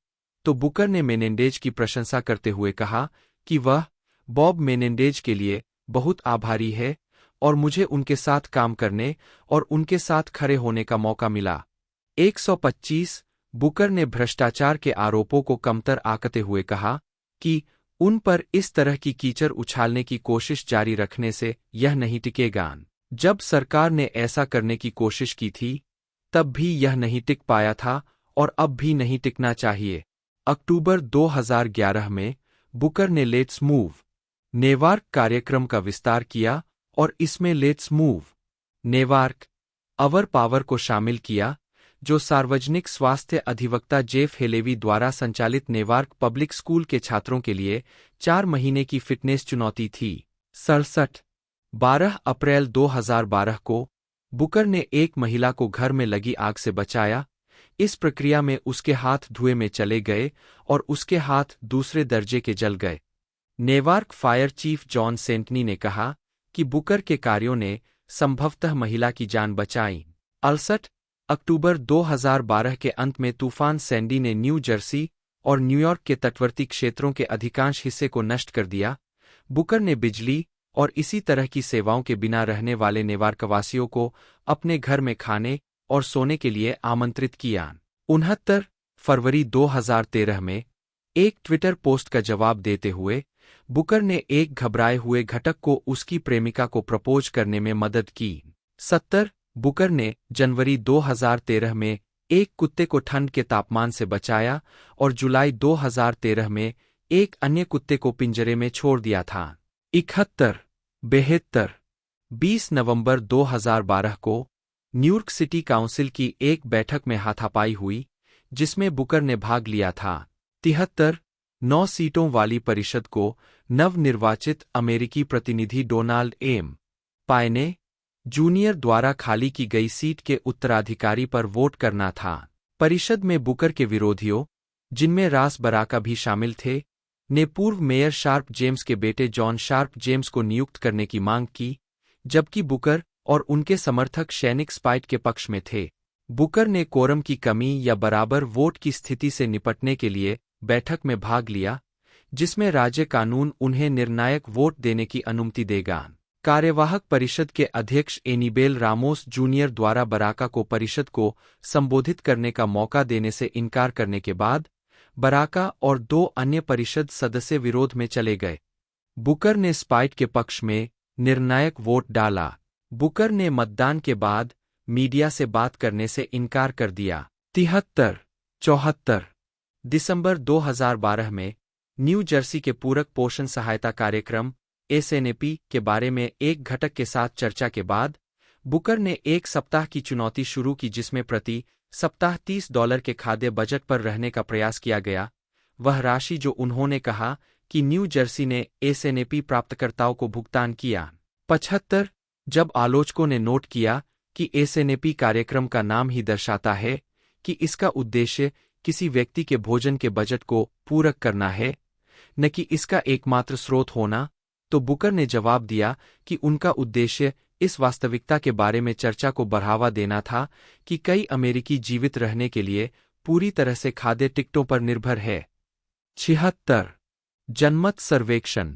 तो बुकर ने मेनेंडेज की प्रशंसा करते हुए कहा कि वह बॉब मेनेंडेज के लिए बहुत आभारी है और मुझे उनके साथ काम करने और उनके साथ खड़े होने का मौका मिला। 125 बुकर ने भ्रष्टाचार के आरोपों को कमतर आंकते हुए कहा कि उन पर इस तरह की कीचड़ उछालने की कोशिश जारी रखने से यह नहीं टिकेगा। जब सरकार ने ऐसा करने की कोशिश की थी, तब भी यह नहीं टिक पाया था और अब भी नहीं टिकना चाहिए। अक्टूबर 2011 में बुकर ने लेट्स मूव नेवार्क कार्यक्रम का विस्तार किया और इसमें let's move Newark our power को शामिल किया, जो सार्वजनिक स्वास्थ्य अधिवक्ता जेफ हेलेवी द्वारा संचालित नेवार्क पब्लिक स्कूल के छात्रों के लिए 4 महीने की फिटनेस चुनौती थी। 12 अप्रैल 2012 को बुकर ने एक महिला को घर में लगी आग से बचाया। इस प्रक्रिया में उसके हाथ धुएं में चले गए और उसके हाथ दूसरे दर्जे के जल गए। नेवार्क फायर चीफ जॉन सेंटनी ने कहा कि बुकर के कार्यों ने संभवतः महिला की जान बचाई। 68 अक्टूबर 2012 के अंत में तूफान सैंडी ने न्यू जर्सी और न्यूयॉर्क के तटवर्ती क्षेत्रों के अधिकांश हिस्से को नष्ट कर दिया। बुकर ने बिजली और इसी तरह की सेवाओं के बिना रहने वाले नेवार्कवासियों को अपने घर में खाने और सोने के लिए आमंत्रित किया। 69 फरवरी 2013 में एक ट्विटर पोस्ट का जवाब देते हुए बुकर ने एक घबराए हुए घटक को उसकी प्रेमिका को प्रपोज करने में मदद की। 70 बुकर ने जनवरी 2013 में एक कुत्ते को ठंड के तापमान से बचाया और जुलाई 2013 में एक अन्य कुत्ते को पिंजरे में छोड़ दिया था। 71 20 नवंबर 2012 को न्यूयॉर्क सिटी काउंसिल की एक बैठक में हाथापाई हुई, जिसमें बुकर ने भाग लिया था। 73 9 सीटों वाली परिषद को नवनिर्वाचित अमेरिकी प्रतिनिधि डोनाल्ड एम पायने जूनियर द्वारा खाली की गई सीट के उत्तराधिकारी पर वोट करना था। परिषद में बुकर के विरोधियों, जिनमें रास बराका भी शामिल थे, ने पूर्व मेयर शार्प जेम्स के बेटे जॉन शार्प जेम्स को नियुक्त करने की मांग की, जबकि बुकर और उनके समर्थक शैनिक स्पाइट के पक्ष में थे। बुकर ने कोरम की कमी या बराबर वोट की स्थिति से निपटने के लिए बैठक में भाग लिया, जिसमें राज्य कानून उन्हें निर्णायक वोट देने की अनुमति देगा। कार्यवाहक परिषद के अध्यक्ष एनीबेल रामोस जूनियर द्वारा बराका को परिषद को संबोधित करने का मौका देने से इनकार करने के बाद बराका और 2 अन्य परिषद सदस्य विरोध में चले गए। बुकर ने स्पाइट के पक्ष में निर्णायक वोट डाला। बुकर ने मतदान के बाद मीडिया से बात करने से इनकार कर दिया। 73-74 दिसंबर 2012 में न्यू जर्सी के पूरक पोषण सहायता कार्यक्रम एसएनएपी के बारे में एक घटक के साथ चर्चा के बाद बुकर ने 1 सप्ताह की चुनौती शुरू की जिसमें प्रति सप्ताह $30 के खाद्य बजट पर रहने का प्रयास किया गया, वह राशि जो उन्होंने कहा कि न्यू जर्सी ने एसएनएपी प्राप्तकर्ताओं को भुगतान किया। 75 जब आलोचकों ने नोट किया कि एसएनएपी कार्यक्रम का नाम ही दर्शाता है कि इसका उद्देश्य किसी व्यक्ति के भोजन के बजट को पूरक करना है, न कि इसका एकमात्र स्रोत होना, तो बुकर ने जवाब दिया कि उनका उद्देश्य इस वास्तविकता के बारे में चर्चा को बढ़ावा देना था कि कई अमेरिकी जीवित रहने के लिए पूरी तरह से खाद्य टिकटों पर निर्भर है। 76 जनमत सर्वेक्षण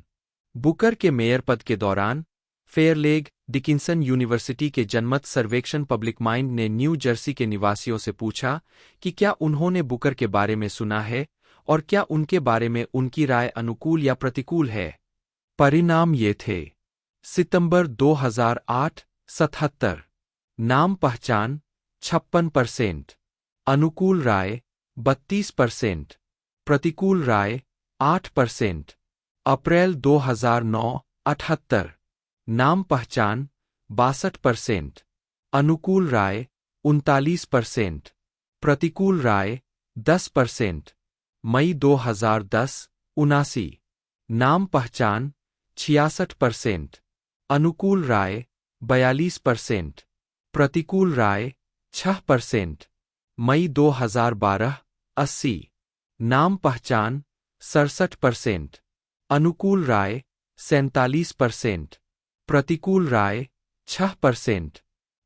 बुकर के मेयर पद के दौरान फेयरलेग डिकिंसन यूनिवर्सिटी के जनमत सर्वेक्षण पब्लिक माइंड ने न्यू जर्सी के निवासियों से पूछा कि क्या उन्होंने बुकर के बारे में सुना है और क्या उनके बारे में उनकी राय अनुकूल या प्रतिकूल है। परिणाम ये थे। सितंबर 2008 77 नाम पहचान 56%, अनुकूल राय 32%, प्रतिकूल राय 8%। अप्रैल 2009 78 नाम पहचान 62%, अनुकूल राय 39%, प्रतिकूल राय 10%। मई 2010 79 नाम पहचान 66%, अनुकूल राय 42%, प्रतिकूल राय 6%। मई 2012 80 नाम पहचान 67%, अनुकूल राय 47%, प्रतिकूल राय 6%।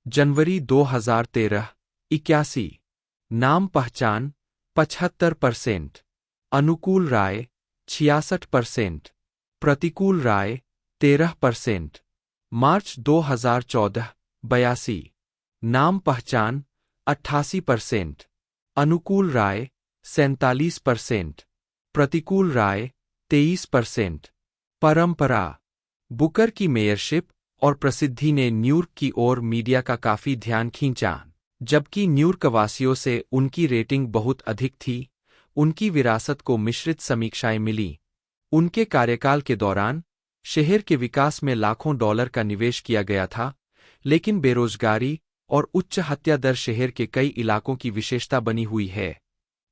जनवरी 2013 81 नाम पहचान 75%, अनुकूल राय 66%, प्रतिकूल राय 13%। मार्च 2014 82 नाम पहचान 88%, अनुकूल राय 47%, प्रतिकूल राय 23%। परंपरा बुकर की मेयरशिप और प्रसिद्धि ने न्यूयॉर्क की ओर मीडिया का काफी ध्यान खींचा। जबकि न्यूयॉर्क वासियों से उनकी रेटिंग बहुत अधिक थी, उनकी विरासत को मिश्रित समीक्षाएं मिली। उनके कार्यकाल के दौरान शहर के विकास में लाखों डॉलर का निवेश किया गया था, लेकिन बेरोजगारी और उच्च हत्या दर शहर के कई इलाकों की विशेषता बनी हुई है।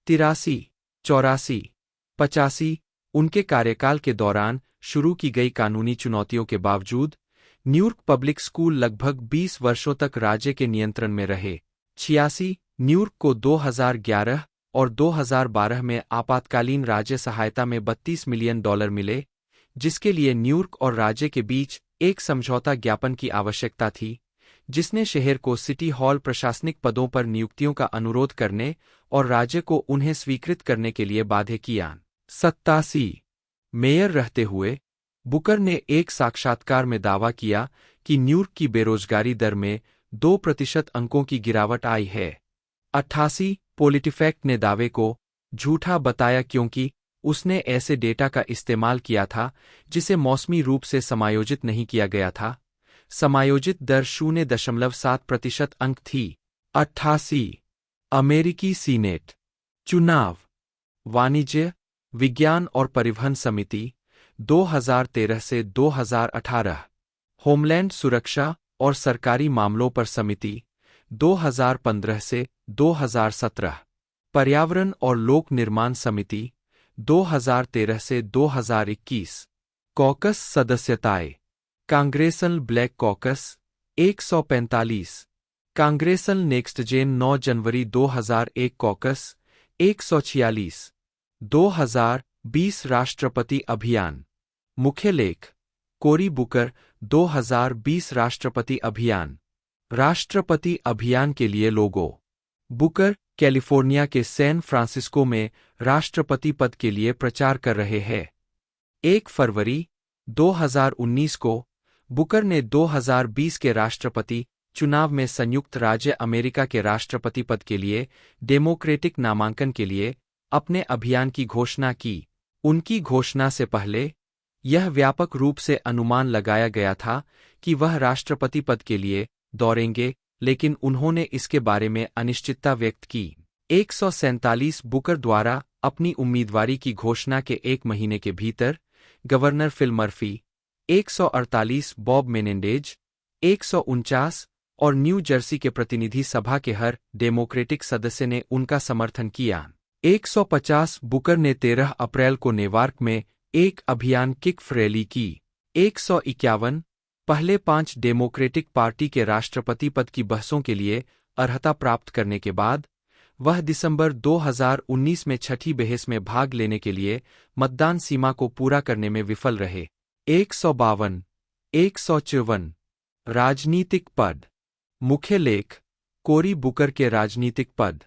83, 84, 85 उनके कार्यकाल के दौरान शुरू की गई कानूनी चुनौतियों के बावजूद न्यूयॉर्क पब्लिक स्कूल लगभग 20 वर्षों तक राज्य के नियंत्रण में रहे। 86 न्यूयॉर्क को 2011 और 2012 में आपातकालीन राज्य सहायता में $32 मिलियन मिले, जिसके लिए न्यूयॉर्क और राज्य के बीच एक समझौता ज्ञापन की आवश्यकता थी, जिसने शहर को सिटी हॉल प्रशासनिक पदों पर नियुक्तियों का अनुरोध करने और राज्य को उन्हें स्वीकृत करने के लिए बाध्य किया। 87 मेयर रहते हुए बुकर ने एक साक्षात्कार में दावा किया कि न्यूयॉर्क की बेरोजगारी दर में 2% अंकों की गिरावट आई है। 88 पॉलिटिफैक्ट ने दावे को झूठा बताया क्योंकि उसने ऐसे डेटा का इस्तेमाल किया था जिसे मौसमी रूप से समायोजित नहीं किया गया था। समायोजित दर 0.7% अंक थी। 88 अमेरिकी सीनेट चुनाव वाणिज्य, विज्ञान और परिवहन समिति 2013 से 2018, होमलैंड सुरक्षा और सरकारी मामलों पर समिति 2015 से 2017, पर्यावरण और लोक निर्माण समिति 2013 से 2021। कॉकस सदस्यताएं congressional black caucus 145, congressional next gen 9 जनवरी 2001 कॉकस 146। 2020 राष्ट्रपति अभियान मुख्य लेख कोरी बुकर 2020 राष्ट्रपति अभियान। राष्ट्रपति अभियान के लिए लोगो बुकर कैलिफोर्निया के सैन फ्रांसिस्को में राष्ट्रपति पद के लिए प्रचार कर रहे हैं। 1 फरवरी 2019 को बुकर ने 2020 के राष्ट्रपति चुनाव में संयुक्त राज्य अमेरिका के राष्ट्रपति पद के लिए डेमोक्रेटिक नामांकन के लिए अपने अभियान की घोषणा की। उनकी घोषणा से पहले यह व्यापक रूप से अनुमान लगाया गया था कि वह राष्ट्रपति पद के लिए दौड़ेंगे, लेकिन उन्होंने इसके बारे में अनिश्चितता व्यक्त की। 147 बुकर द्वारा अपनी उम्मीदवारी की घोषणा के एक महीने के भीतर governor Phil Murphy, 148 Bob Menendez, 149 और न्यू जर्सी के प्रतिनिधि सभा के हर डेमोक्रेटिक सदस्य ने उनका समर्थन किया। 150 बुकर ने 13 अप्रैल को नेवार्क में एक अभियान किक रैली की। 151 पहले 5 डेमोक्रेटिक पार्टी के राष्ट्रपति पद की बहसों के लिए अर्हता प्राप्त करने के बाद वह दिसंबर 2019 में छठी बहस में भाग लेने के लिए मतदान सीमा को पूरा करने में विफल रहे। 152 154 राजनीतिक पद। मुख्य लेख कोरी बुकर के राजनीतिक पद।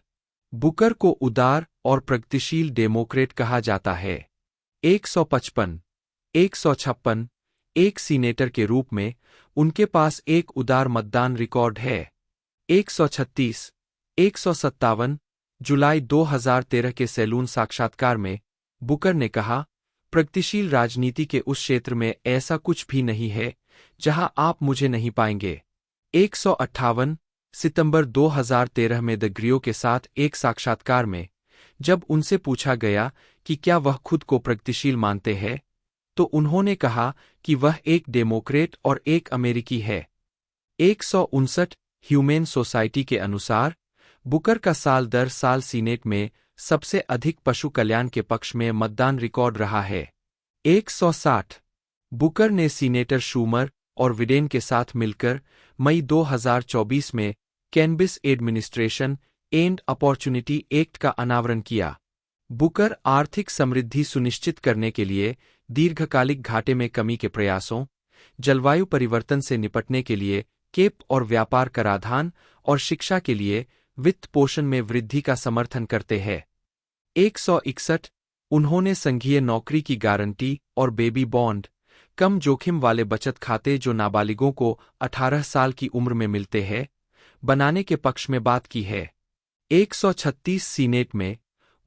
बुकर को उदार और प्रगतिशील डेमोक्रेट कहा जाता है। 155 156 एक सीनेटर के रूप में उनके पास एक उदार मतदान रिकॉर्ड है। 136 157 जुलाई 2013 के सैलून साक्षात्कार में बुकर ने कहा, प्रगतिशील राजनीति के उस क्षेत्र में ऐसा कुछ भी नहीं है जहां आप मुझे नहीं पाएंगे। 158 सितंबर 2013 में द ग्रियो के साथ एक साक्षात्कार में जब उनसे पूछा गया कि क्या वह खुद को प्रगतिशील मानते हैं, तो उन्होंने कहा कि वह एक डेमोक्रेट और एक अमेरिकी है। 159 ह्यूमेन सोसाइटी के अनुसार बुकर का साल दर साल सीनेट में सबसे अधिक पशु कल्याण के पक्ष में मतदान रिकॉर्ड रहा है। 160 बुकर ने सीनेटर शूमर और विडेन के साथ मिलकर मई 2024 में cannabis administration and opportunity act का अनावरण किया। बुकर आर्थिक समृद्धि सुनिश्चित करने के लिए दीर्घकालिक घाटे में कमी के प्रयासों, जलवायु परिवर्तन से निपटने के लिए केप और व्यापार कराधान और शिक्षा के लिए वित्त पोषण में वृद्धि का समर्थन करते हैं। 161 उन्होंने संघीय नौकरी की गारंटी और बेबी बॉन्ड, कम जोखिम वाले बचत खाते जो नाबालिगों को 18 साल की उम्र में मिलते हैं, बनाने के पक्ष में बात की है। 136 सीनेट में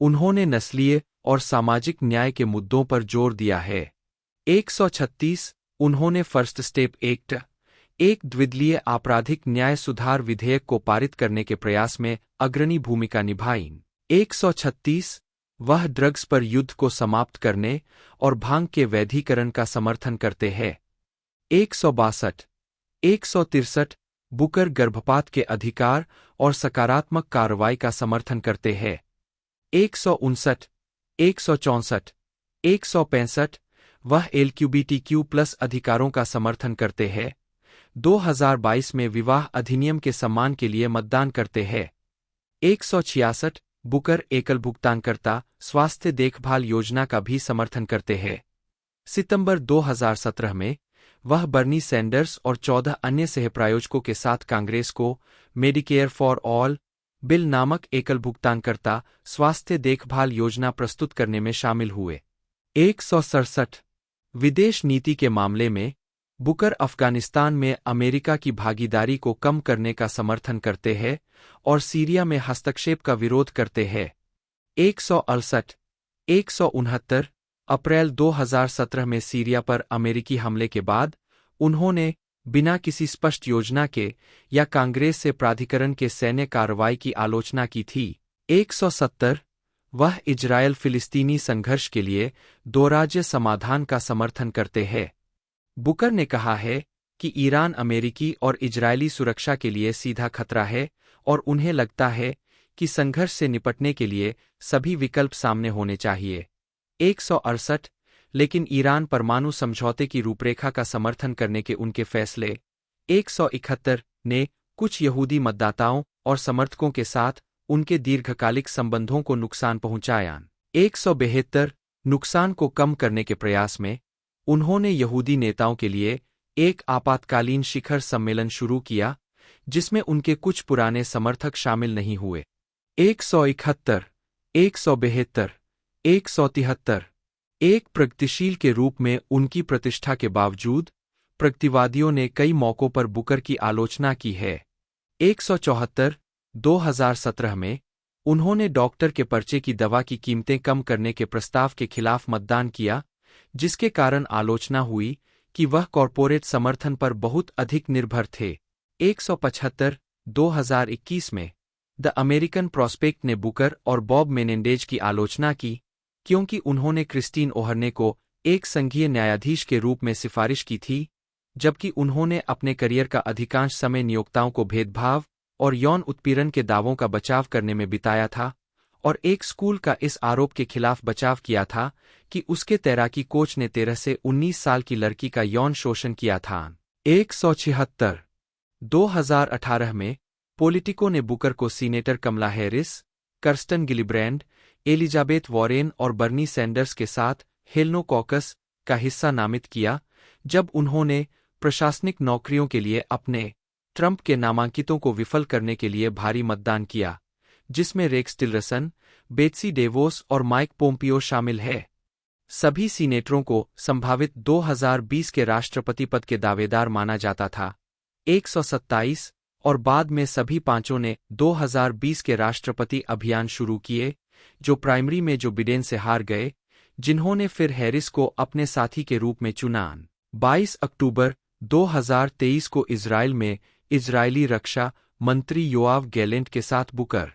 उन्होंने नस्लीय और सामाजिक न्याय के मुद्दों पर जोर दिया है। 136 उन्होंने फर्स्ट स्टेप एक्ट, एक द्विदलीय आपराधिक न्याय सुधार विधेयक को पारित करने के प्रयास में अग्रणी भूमिका निभाई। 136 वह ड्रग्स पर युद्ध को समाप्त करने और भांग के वैधीकरण का समर्थन करते हैं। 162 163 बुकर गर्भपात के अधिकार और सकारात्मक कार्रवाई का समर्थन करते हैं। 159 164 165 वह LGBTQ+ अधिकारों का समर्थन करते हैं। 2022 में विवाह अधिनियम के सम्मान के लिए मतदान करते हैं। 166 बुकर एकल भुगतानकर्ता स्वास्थ्य देखभाल योजना का भी समर्थन करते हैं। सितंबर 2017 में वह बर्नी सैंडर्स और 14 अन्य सहप्रायोजकों के साथ कांग्रेस को मेडिकेयर फॉर ऑल बिल नामक एकल भुगतानकर्ता स्वास्थ्य देखभाल योजना प्रस्तुत करने में शामिल हुए। 167 विदेश नीति के मामले में बुकर अफगानिस्तान में अमेरिका की भागीदारी को कम करने का समर्थन करते हैं और सीरिया में हस्तक्षेप का विरोध करते हैं। 168 169 अप्रैल 2017 में सीरिया पर अमेरिकी हमले के बाद उन्होंने बिना किसी स्पष्ट योजना के या कांग्रेस से प्राधिकरण के सैन्य कार्रवाई की आलोचना की थी। 170 वह इजरायल फिलिस्तीनी संघर्ष के लिए दो राज्य समाधान का समर्थन करते हैं। बुकर ने कहा है कि ईरान अमेरिकी और इजरायली सुरक्षा के लिए सीधा खतरा है और उन्हें लगता है कि संघर्ष से निपटने के लिए सभी विकल्प सामने होने चाहिए। 168 लेकिन ईरान परमाणु समझौते की रूपरेखा का समर्थन करने के उनके फैसले। 171 ने कुछ यहूदी मतदाताओं और समर्थकों के साथ उनके दीर्घकालिक संबंधों को नुकसान पहुंचाया। 172 नुकसान को कम करने के प्रयास में उन्होंने यहूदी नेताओं के लिए एक आपातकालीन शिखर सम्मेलन शुरू किया जिसमें उनके कुछ पुराने समर्थक शामिल नहीं हुए। 171 172 173 एक प्रगतिशील के रूप में उनकी प्रतिष्ठा के बावजूद प्रतिवादियों ने कई मौकों पर बुकर की आलोचना की है। 174 2017 में उन्होंने डॉक्टर के पर्चे की दवा की कीमतें कम करने के प्रस्ताव के खिलाफ मतदान किया, जिसके कारण आलोचना हुई कि वह कॉरपोरेट समर्थन पर बहुत अधिक निर्भर थे। 175 2021 में द अमेरिकन प्रॉस्पेक्ट ने बुकर और बॉब मेनेंडेज की आलोचना की, क्योंकि उन्होंने क्रिस्टीन ओहरने को एक संघीय न्यायाधीश के रूप में सिफारिश की थी, जबकि उन्होंने अपने करियर का अधिकांश समय नियोक्ताओं को भेदभाव और यौन उत्पीड़न के दावों का बचाव करने में बिताया था, और एक स्कूल का इस आरोप के खिलाफ बचाव किया था कि उसके तैराकी कोच ने 13 से 19 साल की लड़की का यौन शोषण किया था। 176 2018 में पॉलिटिको ने बुकर को senator Kamala Harris, Kirsten Gillibrand, Elizabeth Warren और बर्नी सैंडर्स के साथ हेल्नो कॉकस का हिस्सा नामित किया, जब उन्होंने प्रशासनिक नौकरियों के लिए अपने ट्रंप के नामांकितों को विफल करने के लिए भारी मतदान किया, जिसमें रेक्स टिलरसन, बेत्सी डेवोस और माइक पोम्पियो शामिल है। सभी सीनेटरों को संभावित 2020 के राष्ट्रपति पद के दावेदार माना जाता था। 127 और बाद में सभी पांचों ने 2020 के राष्ट्रपति अभियान शुरू किए, जो प्राइमरी में जो बिडेन से हार गए, जिन्होंने फिर हैरिस को अपने साथी के रूप में चुना। 22 अक्टूबर 2023 को इजराइल में इजरायली रक्षा मंत्री योआव गैलेंट के साथ बुकर।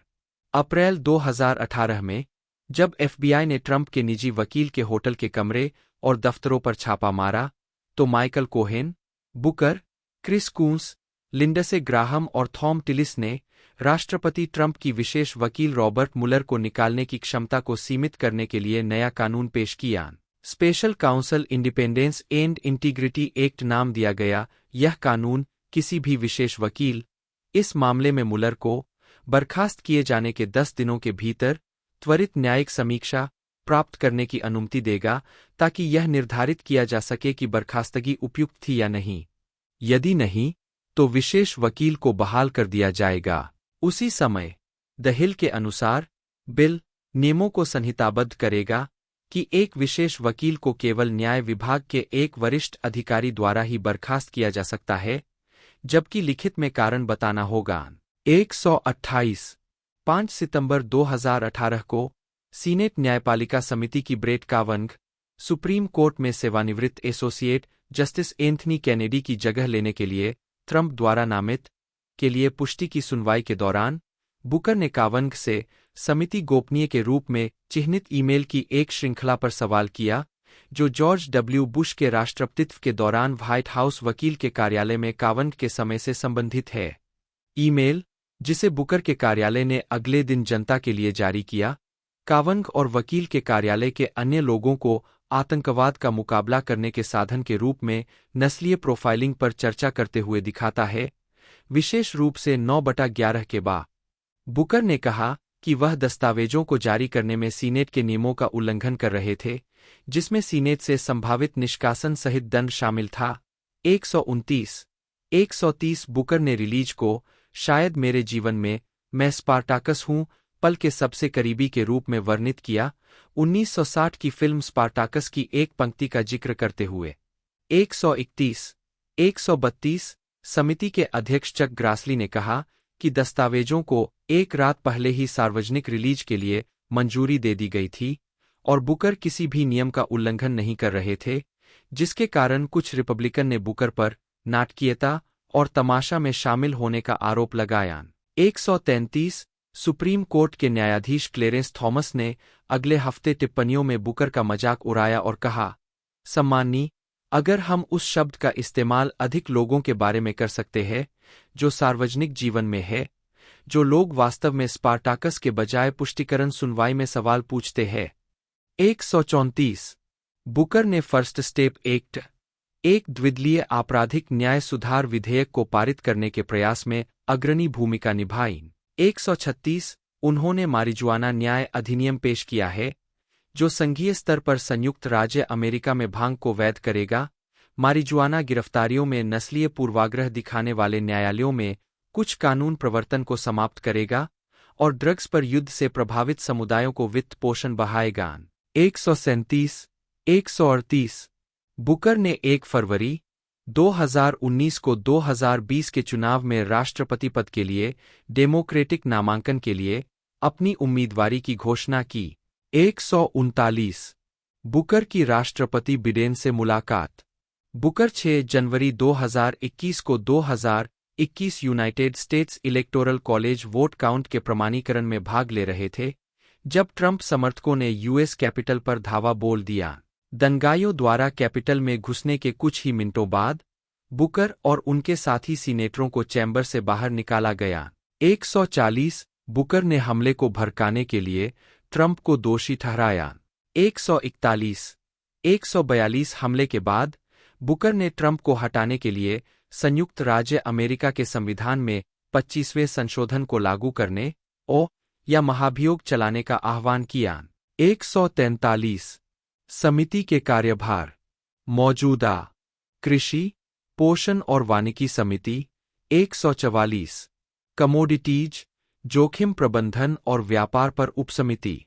अप्रैल 2018 में जब एफबीआई ने ट्रंप के निजी वकील के होटल के कमरे और दफ्तरों पर छापा मारा, तो Michael Cohen, Booker, Chris Coons, Lindsey Graham और थॉम टिलिस ने राष्ट्रपति ट्रंप की विशेष वकील रॉबर्ट मुलर को निकालने की क्षमता को सीमित करने के लिए नया कानून पेश किया। Special council independence and integrity act नाम दिया गया। यह कानून किसी भी विशेष वकील, इस मामले में मुलर को, बर्खास्त किए जाने के 10 दिनों के भीतर त्वरित न्यायिक समीक्षा प्राप्त करने की अनुमति देगा, ताकि यह निर्धारित किया जा सके कि बर्खास्तगी उपयुक्त थी या नहीं। यदि नहीं, तो विशेष वकील को बहाल कर दिया जाएगा। उसी समय द हिल के अनुसार बिल नियमों को संहिताबद्ध करेगा कि एक विशेष वकील को केवल न्याय विभाग के एक वरिष्ठ अधिकारी द्वारा ही बर्खास्त किया जा सकता है, जबकि लिखित में कारण बताना होगा। 128 5 सितंबर 2018 को सीनेट न्यायपालिका समिति की ब्रेट कावंग, सुप्रीम कोर्ट में सेवानिवृत्त एसोसिएट जस्टिस एंथनी कैनेडी की जगह लेने के लिए ट्रंप द्वारा नामित के लिए पुष्टि की सुनवाई के दौरान, बुकर ने कावंग से समिति गोपनीय के रूप में चिह्नित ईमेल की एक श्रृंखला पर सवाल किया, जो जॉर्ज डब्ल्यू बुश के राष्ट्रपतित्व के दौरान व्हाइट हाउस वकील के कार्यालय में कावंग के समय से संबंधित है। ईमेल, जिसे बुकर के कार्यालय ने अगले दिन जनता के लिए जारी किया, कावंग और वकील के कार्यालय के अन्य लोगों को आतंकवाद का मुकाबला करने के साधन के रूप में नस्लीय प्रोफाइलिंग पर चर्चा करते हुए दिखाता है, विशेष रूप से 9/11 के बाद। बुकर ने कहा कि वह दस्तावेजों को जारी करने में सीनेट के नियमों का उल्लंघन कर रहे थे, जिसमें सीनेट से संभावित निष्कासन सहित दंड शामिल था। 129 130 बुकर ने रिलीज को शायद मेरे जीवन में मैं स्पार्टाकस हूं पल के सबसे करीबी के रूप में वर्णित किया, 1960 की फिल्म स्पार्टाकस की एक पंक्ति का जिक्र करते हुए। 131 132 समिति के अध्यक्ष चक ग्रासली ने कहा कि दस्तावेजों को एक रात पहले ही सार्वजनिक रिलीज के लिए मंजूरी दे दी गई थी, और बुकर किसी भी नियम का उल्लंघन नहीं कर रहे थे, जिसके कारण कुछ रिपब्लिकन ने बुकर पर नाटकीयता और तमाशा में शामिल होने का आरोप लगाया। 133 सुप्रीम कोर्ट के न्यायाधीश क्लेरेंस थॉमस ने अगले हफ्ते टिप्पणियों में बुकर का मजाक उड़ाया और कहा, सम्मानी, अगर हम उस शब्द का इस्तेमाल अधिक लोगों के बारे में कर सकते हैं जो सार्वजनिक जीवन में है, जो लोग वास्तव में स्पार्टाकस के बजाय पुष्टिकरण सुनवाई में सवाल पूछते हैं। 134 बुकर ने फर्स्ट स्टेप एक्ट, एक द्विदलीय आपराधिक न्याय सुधार विधेयक को पारित करने के प्रयास में अग्रणी भूमिका निभाई। 136 उन्होंने मारिजुआना न्याय अधिनियम पेश किया है, जो संघीय स्तर पर संयुक्त राज्य अमेरिका में भांग को वैध करेगा, मारिजुआना गिरफ्तारियों में नस्लीय पूर्वाग्रह दिखाने वाले न्यायालयों में कुछ कानून प्रवर्तन को समाप्त करेगा, और ड्रग्स पर युद्ध से प्रभावित समुदायों को वित्त पोषण बढ़ाएगा। 137 138 बुकर ने 1 फरवरी 2019 को 2020 के चुनाव में राष्ट्रपति पद के लिए डेमोक्रेटिक नामांकन के लिए अपनी उम्मीदवारी की घोषणा की। 139 बुकर की राष्ट्रपति बिडेन से मुलाकात। बुकर 6 जनवरी 2021 को 2021 United states electoral college vote count के प्रमाणीकरण में भाग ले रहे थे, जब ट्रंप समर्थकों ने यूएस कैपिटल पर धावा बोल दिया। दंगाइयों द्वारा कैपिटल में घुसने के कुछ ही मिनटों बाद बुकर और उनके साथी सीनेटरों को चैम्बर से बाहर निकाला गया। 140 बुकर ने हमले को भड़काने के लिए ट्रंप को दोषी ठहराया। 142 हमले के बाद बुकर ने ट्रंप को हटाने के लिए संयुक्त राज्य अमेरिका के संविधान में 25वें संशोधन को लागू करने या महाभियोग चलाने का आह्वान किया। 143 समिति के कार्यभार। मौजूदा कृषि, पोषण और वानिकी समिति। 144 कमोडिटीज, जोखिम प्रबंधन और व्यापार पर उपसमिति।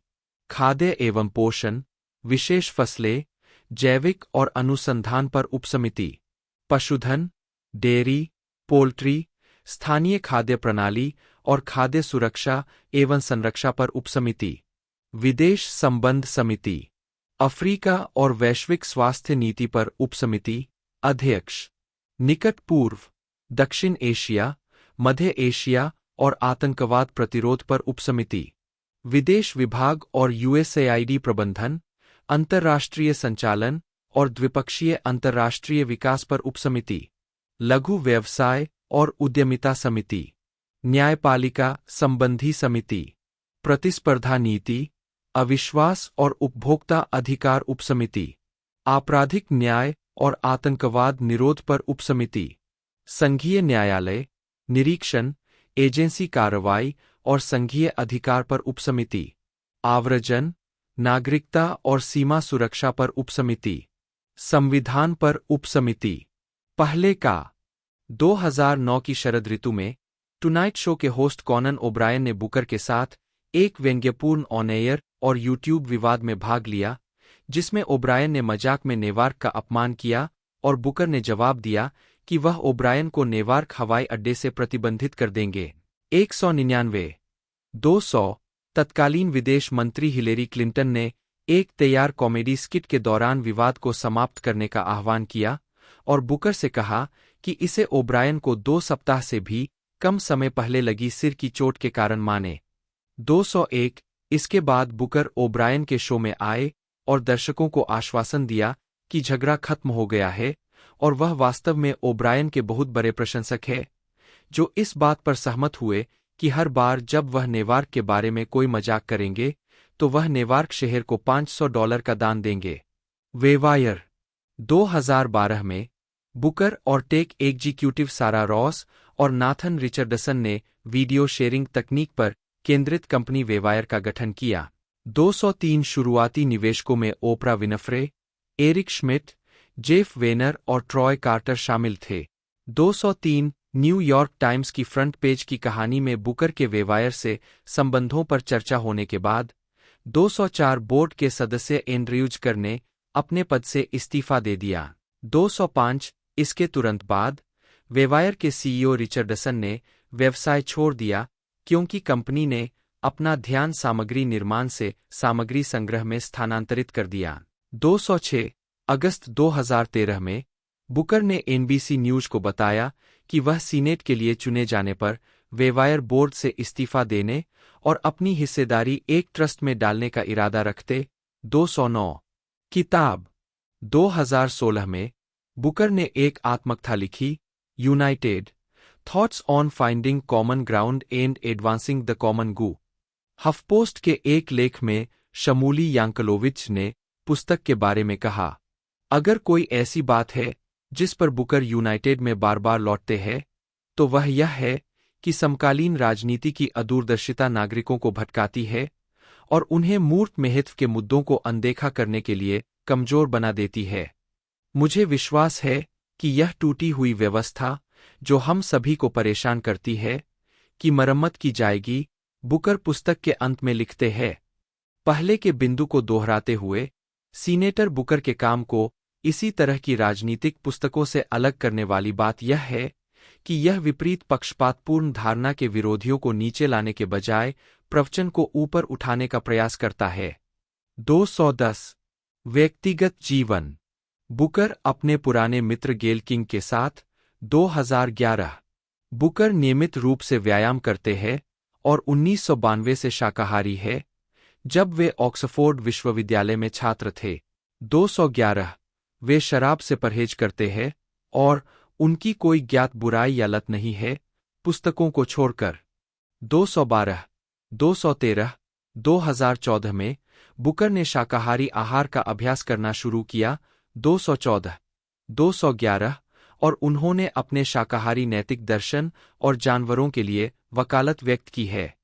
खाद्य एवं पोषण, विशेष फसलें, जैविक और अनुसंधान पर उपसमिति। पशुधन, डेयरी, पोल्ट्री, स्थानीय खाद्य प्रणाली और खाद्य सुरक्षा एवं संरक्षा पर उपसमिति। विदेश संबंध समिति। अफ्रीका और वैश्विक स्वास्थ्य नीति पर उपसमिति। अध्यक्ष। निकट पूर्व, दक्षिण एशिया, मध्य एशिया और आतंकवाद प्रतिरोध पर उपसमिति। विदेश विभाग और यूएसएआईडी प्रबंधन, अंतर्राष्ट्रीय संचालन और द्विपक्षीय अंतर्राष्ट्रीय विकास पर उपसमिति। लघु व्यवसाय और उद्यमिता समिति। न्यायपालिका संबंधी समिति। प्रतिस्पर्धा नीति, अविश्वास और उपभोक्ता अधिकार उपसमिति। आपराधिक न्याय और आतंकवाद निरोध पर उपसमिति। संघीय न्यायालय, निरीक्षण, एजेंसी कार्रवाई और संघीय अधिकार पर उपसमिति। आव्रजन, नागरिकता और सीमा सुरक्षा पर उपसमिति। संविधान पर उपसमिति। पहले का 2009 की शरद ऋतु में टुनाइट शो के होस्ट कॉनन ओब्रायन ने बुकर के साथ एक व्यंग्यपूर्ण ऑन एयर और यूट्यूब विवाद में भाग लिया, जिसमें ओब्रायन ने मजाक में नेवार्क का अपमान किया और बुकर ने जवाब दिया कि वह ओब्रायन को नेवार्क हवाई अड्डे से प्रतिबंधित कर देंगे। 199 200 तत्कालीन विदेश मंत्री हिलेरी क्लिंटन ने एक तैयार कॉमेडी स्किट के दौरान विवाद को समाप्त करने का आह्वान किया और बुकर से कहा कि इसे ओब्रायन को 2 सप्ताह से भी कम समय पहले लगी सिर की चोट के कारण माने। 201 इसके बाद बुकर ओब्रायन के शो में आए और दर्शकों को आश्वासन दिया कि झगड़ा खत्म हो गया है और वह वास्तव में ओब्रायन के बहुत बड़े प्रशंसक हैं, जो इस बात पर सहमत हुए कि हर बार जब वह नेवार्क के बारे में कोई मजाक करेंगे तो वह नेवार्क शहर को $500 का दान देंगे। वेवायर। 2012 में बुकर और टेक एग्जीक्यूटिव सारा रॉस और नाथन रिचर्डसन ने वीडियो शेयरिंग तकनीक पर केंद्रित कंपनी वेवायर का गठन किया। 203 शुरुआती निवेशकों में Oprah Winfrey, Eric Schmidt, Jeff Weiner और ट्रॉय कार्टर शामिल थे। 203 न्यूयॉर्क टाइम्स की फ्रंट पेज की कहानी में बुकर के वेवायर से संबंधों पर चर्चा होने के बाद 204 बोर्ड के सदस्य एंड्रयूज ने अपने पद से इस्तीफा दे दिया। 205 इसके तुरंत बाद वेवायर के सीईओ रिचर्डसन ने व्यवसाय छोड़ दिया क्योंकि कंपनी ने अपना ध्यान सामग्री निर्माण से सामग्री संग्रह में स्थानांतरित कर दिया। 206 अगस्त 2013 में बुकर ने एनबीसी न्यूज को बताया कि वह सीनेट के लिए चुने जाने पर वेवायर बोर्ड से इस्तीफा देने और अपनी हिस्सेदारी एक ट्रस्ट में डालने का इरादा रखते। 209 किताब। 2016 में बुकर ने एक आत्मकथा लिखी, United thoughts on finding common ground and advancing the common good. HuffPost के एक लेख में शमूली यांकलोविच ने पुस्तक के बारे में कहा, अगर कोई ऐसी बात है जिस पर बुकर यूनाइटेड में बार बार लौटते हैं, तो वह यह है कि समकालीन राजनीति की अदूरदर्शिता नागरिकों को भटकाती है और उन्हें मूर्त महत्व के मुद्दों को अनदेखा करने के लिए कमजोर बना देती है। मुझे विश्वास है कि यह टूटी हुई व्यवस्था जो हम सभी को परेशान करती है, की मरम्मत की जाएगी। बुकर पुस्तक के अंत में लिखते हैं, पहले के बिंदु को दोहराते हुए, सीनेटर बुकर के काम को इसी तरह की राजनीतिक पुस्तकों से अलग करने वाली बात यह है कि यह विपरीत पक्षपातपूर्ण धारणा के विरोधियों को नीचे लाने के बजाय प्रवचन को ऊपर उठाने का प्रयास करता है। 210 व्यक्तिगत जीवन। बुकर अपने पुराने मित्र गेल किंग के साथ 2011। बुकर नियमित रूप से व्यायाम करते हैं और 1992 से शाकाहारी है, जब वे ऑक्सफोर्ड विश्वविद्यालय में छात्र थे। 211 वे शराब से परहेज करते हैं और उनकी कोई ज्ञात बुराई या लत नहीं है, पुस्तकों को छोड़कर। 212 213 2014 में बुकर ने शाकाहारी आहार का अभ्यास करना शुरू किया। 214 211 और उन्होंने अपने शाकाहारी नैतिक दर्शन और जानवरों के लिए वकालत व्यक्त की है।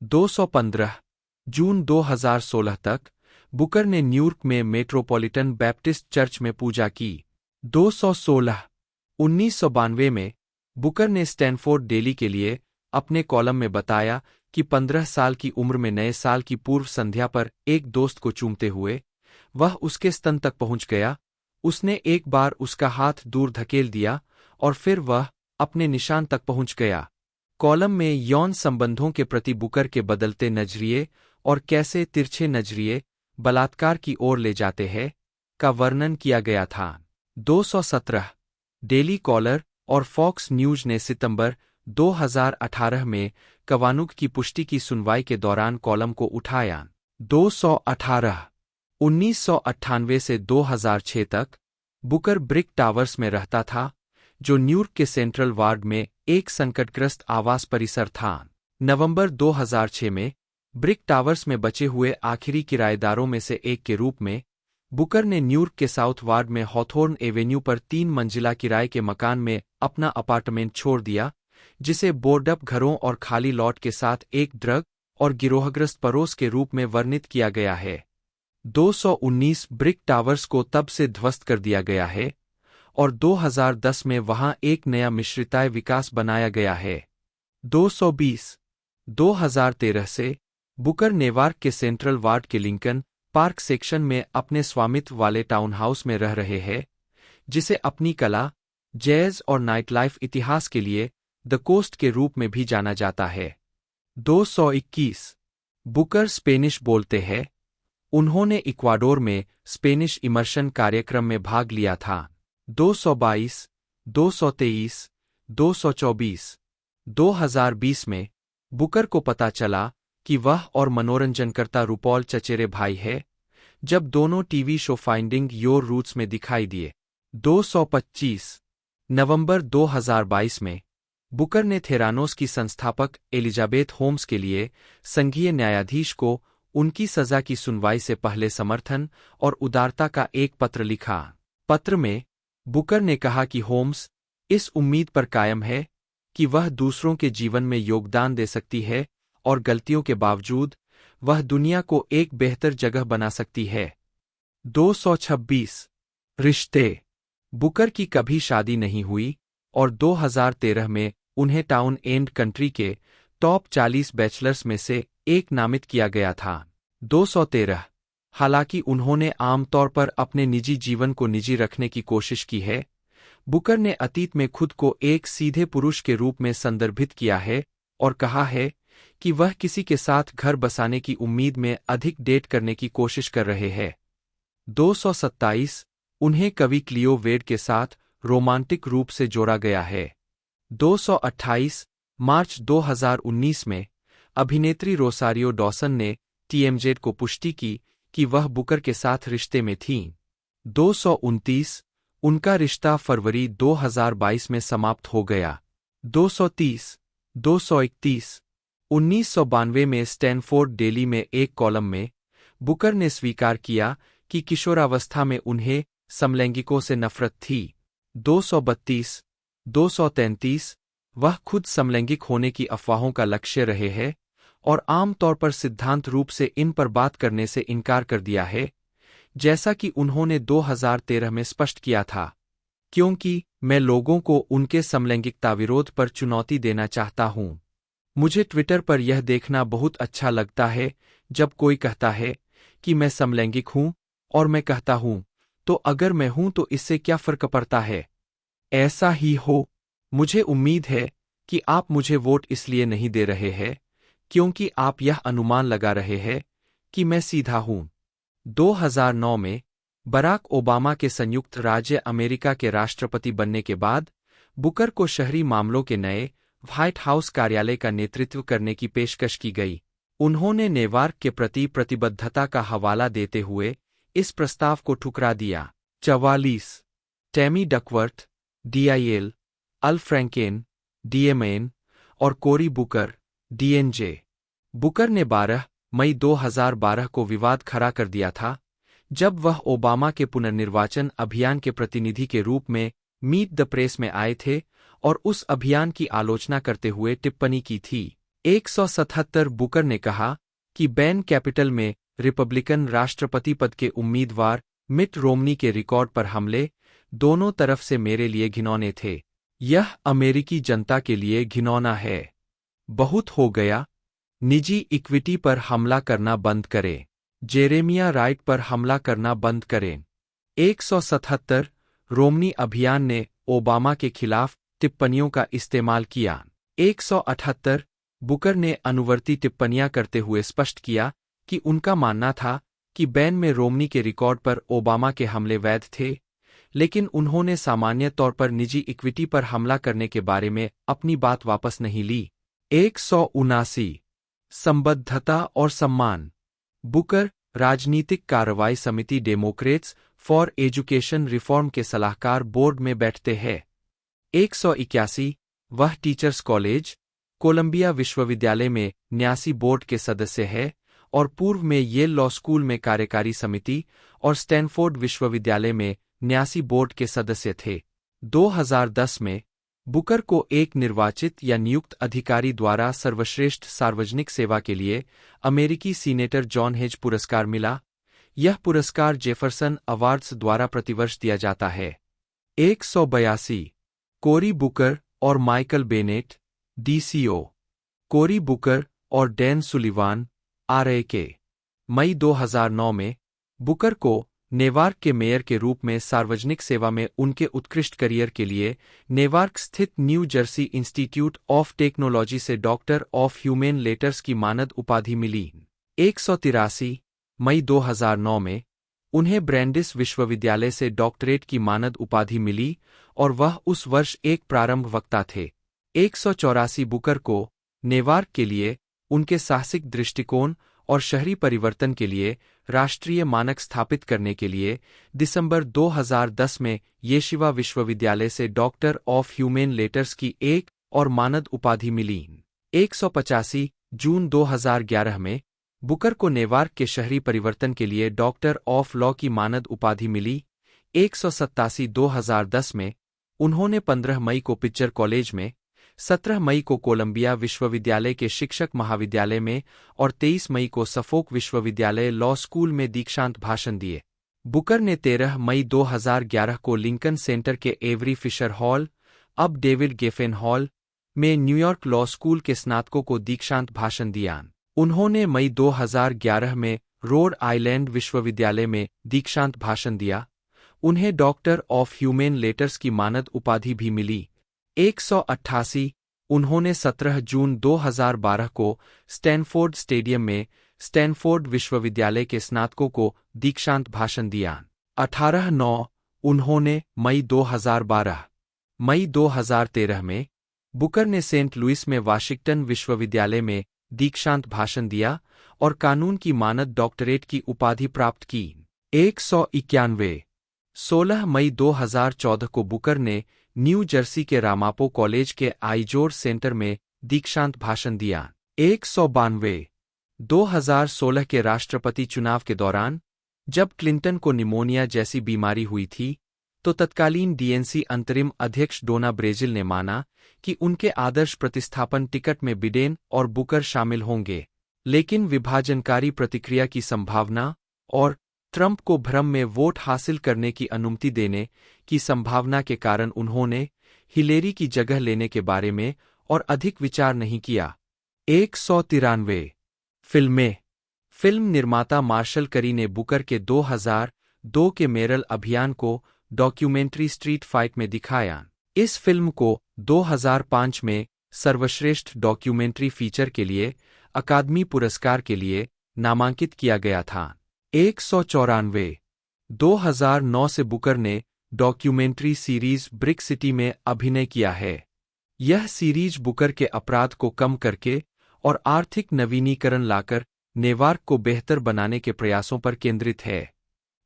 215 जून 2016 तक बुकर ने न्यूयॉर्क में मेट्रोपॉलिटन बैप्टिस्ट चर्च में पूजा की। 216 1992 में बुकर ने स्टैनफोर्ड डेली के लिए अपने कॉलम में बताया कि 15 साल की उम्र में नए साल की पूर्व संध्या पर एक दोस्त को चूमते हुए वह उसके स्तन तक पहुंच गया। उसने एक बार उसका हाथ दूर धकेल दिया और फिर वह अपने निशान तक पहुंच गया। कॉलम में यौन संबंधों के प्रति बुकर के बदलते नजरिए और कैसे तिरछे नजरिए बलात्कार की ओर ले जाते हैं का वर्णन किया गया था। 217 डेली कॉलर और फॉक्स न्यूज ने सितंबर 2018 में कवानुग की पुष्टि की सुनवाई के दौरान कॉलम को उठाया। 218 1998 से 2006 तक बुकर ब्रिक टावर्स में रहता था, जो न्यूयॉर्क के सेंट्रल वार्ड में एक संकटग्रस्त आवास परिसर था। नवंबर 2006 में ब्रिक टावर्स में बचे हुए आखिरी किराएदारों में से एक के रूप में बुकर ने न्यूयॉर्क के साउथ वार्ड में हॉथोर्न एवेन्यू पर 3 मंजिला किराए के मकान में अपना अपार्टमेंट छोड़ दिया, जिसे बोर्डअप घरों और खाली लॉट के साथ एक ड्रग और गिरोहग्रस्त पड़ोस के रूप में वर्णित किया गया है। 219 ब्रिक टावर्स को तब से ध्वस्त कर दिया गया है और 2010 में वहां एक नया मिश्रिताय विकास बनाया गया है। 220 2013 से बुकर नेवार्क के सेंट्रल वार्ड के लिंकन पार्क सेक्शन में अपने स्वामित्व वाले टाउनहाउस में रह रहे हैं, जिसे अपनी कला, जैज और नाइटलाइफ इतिहास के लिए द कोस्ट के रूप में भी जाना जाता है। 221 बुकर स्पेनिश बोलते हैं। उन्होंने इक्वाडोर में स्पेनिश इमर्शन कार्यक्रम में भाग लिया था। 222 223 224 2020 में बुकर को पता चला कि वह और मनोरंजनकर्ता रूपॉल चचेरे भाई है, जब दोनों TV show Finding Your Roots में दिखाई दिए। 225 नवंबर 2022 में बुकर ने थेरानोस की संस्थापक एलिजाबेथ होम्स के लिए संघीय न्यायाधीश को उनकी सजा की सुनवाई से पहले समर्थन और उदारता का एक पत्र लिखा। पत्र में बुकर ने कहा कि होम्स इस उम्मीद पर कायम है कि वह दूसरों के जीवन में योगदान दे सकती है और गलतियों के बावजूद वह दुनिया को एक बेहतर जगह बना सकती है। 226 रिश्ते। बुकर की कभी शादी नहीं हुई और 2013 में उन्हें टाउन एंड कंट्री के टॉप 40 बैचलर्स में से एक नामित किया गया था। 213 हालांकि उन्होंने आमतौर पर अपने निजी जीवन को निजी रखने की कोशिश की है, बुकर ने अतीत में खुद को एक सीधे पुरुष के रूप में संदर्भित किया है और कहा है कि वह किसी के साथ घर बसाने की उम्मीद में अधिक डेट करने की कोशिश कर रहे हैं। 227 उन्हें कवि क्लियो वेड के साथ रोमांटिक रूप से जोड़ा गया है। 228 मार्च 2019 में अभिनेत्री रोसारियो डॉसन ने TMZ को पुष्टि की कि वह बुकर के साथ रिश्ते में थीं। 229 उनका रिश्ता फरवरी 2022 में समाप्त हो गया। 230 231 1992 में स्टैनफोर्ड डेली में एक कॉलम में बुकर ने स्वीकार किया कि किशोरावस्था में उन्हें समलैंगिकों से नफरत थी। 232 233 वह खुद समलैंगिक होने की अफवाहों का लक्ष्य रहे हैं और आमतौर पर सिद्धांत रूप से इन पर बात करने से इनकार कर दिया है, जैसा कि उन्होंने 2013 में स्पष्ट किया था, क्योंकि मैं लोगों को उनके समलैंगिकता विरोध पर चुनौती देना चाहता हूं। मुझे ट्विटर पर यह देखना बहुत अच्छा लगता है जब कोई कहता है कि मैं समलैंगिक हूं और मैं कहता हूं तो अगर मैं हूं तो इससे क्या फर्क पड़ता है? ऐसा ही हो। मुझे उम्मीद है कि आप मुझे वोट इसलिए नहीं दे रहे हैं क्योंकि आप यह अनुमान लगा रहे हैं कि मैं सीधा हूं। 2009 में बराक ओबामा के संयुक्त राज्य अमेरिका के राष्ट्रपति बनने के बाद बुकर को शहरी मामलों के नए व्हाइट हाउस कार्यालय का नेतृत्व करने की पेशकश की गई। उन्होंने नेवार्क के प्रति प्रतिबद्धता का हवाला देते हुए इस प्रस्ताव को ठुकरा दिया। 44 टैमी डकवर्थ, डीआईएल, अल फ्रैंकेन, डीएमएन और कोरी बुकर, डीएनजे। बुकर ने 12 मई 2012 को विवाद खड़ा कर दिया था जब वह ओबामा के पुनर्निर्वाचन अभियान के प्रतिनिधि के रूप में मीट द प्रेस में आए थे और उस अभियान की आलोचना करते हुए टिप्पणी की थी। 177 बुकर ने कहा कि बैन कैपिटल में रिपब्लिकन राष्ट्रपति पद के उम्मीदवार मिट रोमनी के रिकॉर्ड पर हमले दोनों तरफ से मेरे लिए घिनौने थे। यह अमेरिकी जनता के लिए घिनौना है। बहुत हो गया। निजी इक्विटी पर हमला करना बंद करें। जेरेमिया राइट पर हमला करना बंद करें। 177 रोमनी अभियान ने ओबामा के खिलाफ टिप्पणियों का इस्तेमाल किया। 178 बुकर ने अनुवर्ती टिप्पणियां करते हुए स्पष्ट किया कि उनका मानना था कि बैन में रोमनी के रिकॉर्ड पर ओबामा के हमले वैध थे, लेकिन उन्होंने सामान्य तौर पर निजी इक्विटी पर हमला करने के बारे में अपनी बात वापस नहीं ली। 179 संबद्धता और सम्मान। बुकर राजनीतिक कार्रवाई समिति डेमोक्रेट्स फॉर एजुकेशन रिफॉर्म के सलाहकार बोर्ड में बैठते हैं। 181 वह टीचर्स कॉलेज, कोलंबिया विश्वविद्यालय में न्यासी बोर्ड के सदस्य है और पूर्व में येल लॉ स्कूल में कार्यकारी समिति और स्टैनफोर्ड विश्वविद्यालय में न्यासी बोर्ड के सदस्य थे। 2010 में बुकर को एक निर्वाचित या नियुक्त अधिकारी द्वारा सर्वश्रेष्ठ सार्वजनिक सेवा के लिए अमेरिकी सीनेटर जॉन हेज पुरस्कार मिला। यह पुरस्कार जेफरसन अवार्ड्स द्वारा प्रतिवर्ष दिया जाता है। 182 कोरी बुकर और माइकल बेनेट, डीसीओ। कोरी बुकर और डैन सुलिवान, आरएके। मई 2009 में बुकर को नेवार्क के मेयर के रूप में सार्वजनिक सेवा में उनके उत्कृष्ट करियर के लिए नेवार्क स्थित new Jersey institute of technology से डॉक्टर ऑफ ह्यूमेन लेटर्स की मानद उपाधि मिली। 183 मई 2009 में उन्हें ब्रैंडिस विश्वविद्यालय से डॉक्टरेट की मानद उपाधि मिली और वह उस वर्ष एक प्रारंभ वक्ता थे। 184 बुकर को नेवार्क के लिए उनके साहसिक दृष्टिकोण और शहरी परिवर्तन के लिए राष्ट्रीय मानक स्थापित करने के लिए दिसंबर 2010 में येशिवा विश्वविद्यालय से डॉक्टर ऑफ ह्यूमेन लेटर्स की एक और मानद उपाधि मिली। 185 जून 2011 में बुकर को नेवार्क के शहरी परिवर्तन के लिए डॉक्टर ऑफ लॉ की मानद उपाधि मिली। 187 2010 में उन्होंने 15 मई को पिक्चर कॉलेज में, 17 मई को कोलंबिया विश्वविद्यालय के शिक्षक महाविद्यालय में और 23 मई को सफोक विश्वविद्यालय लॉ स्कूल में दीक्षांत भाषण दिए। बुकर ने 13 मई 2011 को लिंकन सेंटर के एवरी फिशर हॉल, अब डेविड गेफेन हॉल, में न्यूयॉर्क लॉ स्कूल के स्नातकों को दीक्षांत भाषण दिया। उन्होंने मई 2011 में रोड आइलैंड विश्वविद्यालय में दीक्षांत भाषण दिया। उन्हें डॉक्टर ऑफ ह्यूमेन लेटर्स की मानद उपाधि भी मिली। 188 उन्होंने 17 जून 2012 को स्टैनफोर्ड स्टेडियम में स्टैनफोर्ड विश्वविद्यालय के स्नातकों को दीक्षांत भाषण दिया। 18-9 उन्होंने मई 2013 में बुकर ने सेंट लुइस में वाशिंगटन विश्वविद्यालय में दीक्षांत भाषण दिया और कानून की मानद डॉक्टरेट की उपाधि प्राप्त की। 191 16 मई 2014 को बुकर ने न्यू जर्सी के रामापो कॉलेज के आइजोर सेंटर में दीक्षांत भाषण दिया। 192 2016 के राष्ट्रपति चुनाव के दौरान जब क्लिंटन को निमोनिया जैसी बीमारी हुई थी तो तत्कालीन डीएनसी अंतरिम अध्यक्ष डोना ब्रेजिल ने माना कि उनके आदर्श प्रतिस्थापन टिकट में बिडेन और बुकर शामिल होंगे, लेकिन विभाजनकारी प्रतिक्रिया की संभावना और ट्रंप को भ्रम में वोट हासिल करने की अनुमति देने की संभावना के कारण उन्होंने हिलेरी की जगह लेने के बारे में और अधिक विचार नहीं किया। 193 फिल्में। फिल्म निर्माता मार्शल करी ने बुकर के 2000 2002 के मेरल अभियान को डॉक्यूमेंट्री स्ट्रीट फाइट में दिखाया। इस फिल्म को 2005 में सर्वश्रेष्ठ डॉक्यूमेंट्री फीचर के लिए अकादमी पुरस्कार के लिए नामांकित किया गया था। 194 2009 से बुकर ने डॉक्यूमेंट्री सीरीज ब्रिक सिटी में अभिनय किया है। यह सीरीज बुकर के अपराध को कम करके और आर्थिक नवीनीकरण लाकर नेवार्क को बेहतर बनाने के प्रयासों पर केंद्रित है।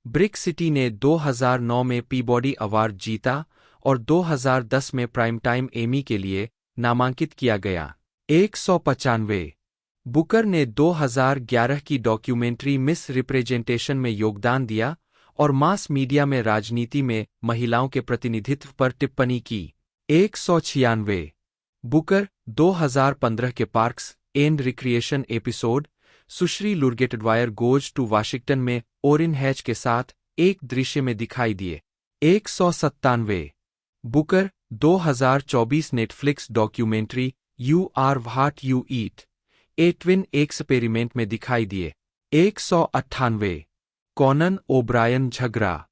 ब्रिक सिटी ने 2009 में पीबॉडी अवार्ड जीता और 2010 में प्राइम टाइम एमी के लिए नामांकित किया गया। 195 बुकर ने 2011 की डॉक्यूमेंट्री मिस रिप्रेजेंटेशन में योगदान दिया और मास मीडिया में राजनीति में महिलाओं के प्रतिनिधित्व पर टिप्पणी की। 196 बुकर 2015 के पार्क्स एंड रिक्रिएशन एपिसोड सुश्री लुर्गेटवायर गोज टू वाशिंगटन में ओरिन हैच के साथ एक दृश्य में दिखाई दिए। 197 Booker 2024 Netflix documentary You Are What You Eat A Twin Experiment में दिखाई दिए। 198 कॉनन ओब्रायन झगड़ा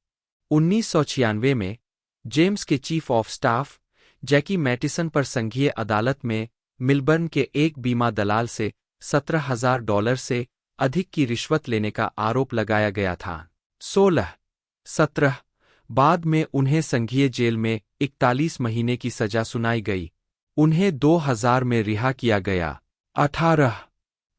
1996 में जेम्स के chief of staff Jackie Mattison पर संघीय अदालत में मिलबर्न के एक बीमा दलाल से $17,000 से अधिक की रिश्वत लेने का आरोप लगाया गया था। 16-17 बाद में उन्हें संघीय जेल में 41 महीने की सजा सुनाई गई। उन्हें 2000 में रिहा किया गया। 18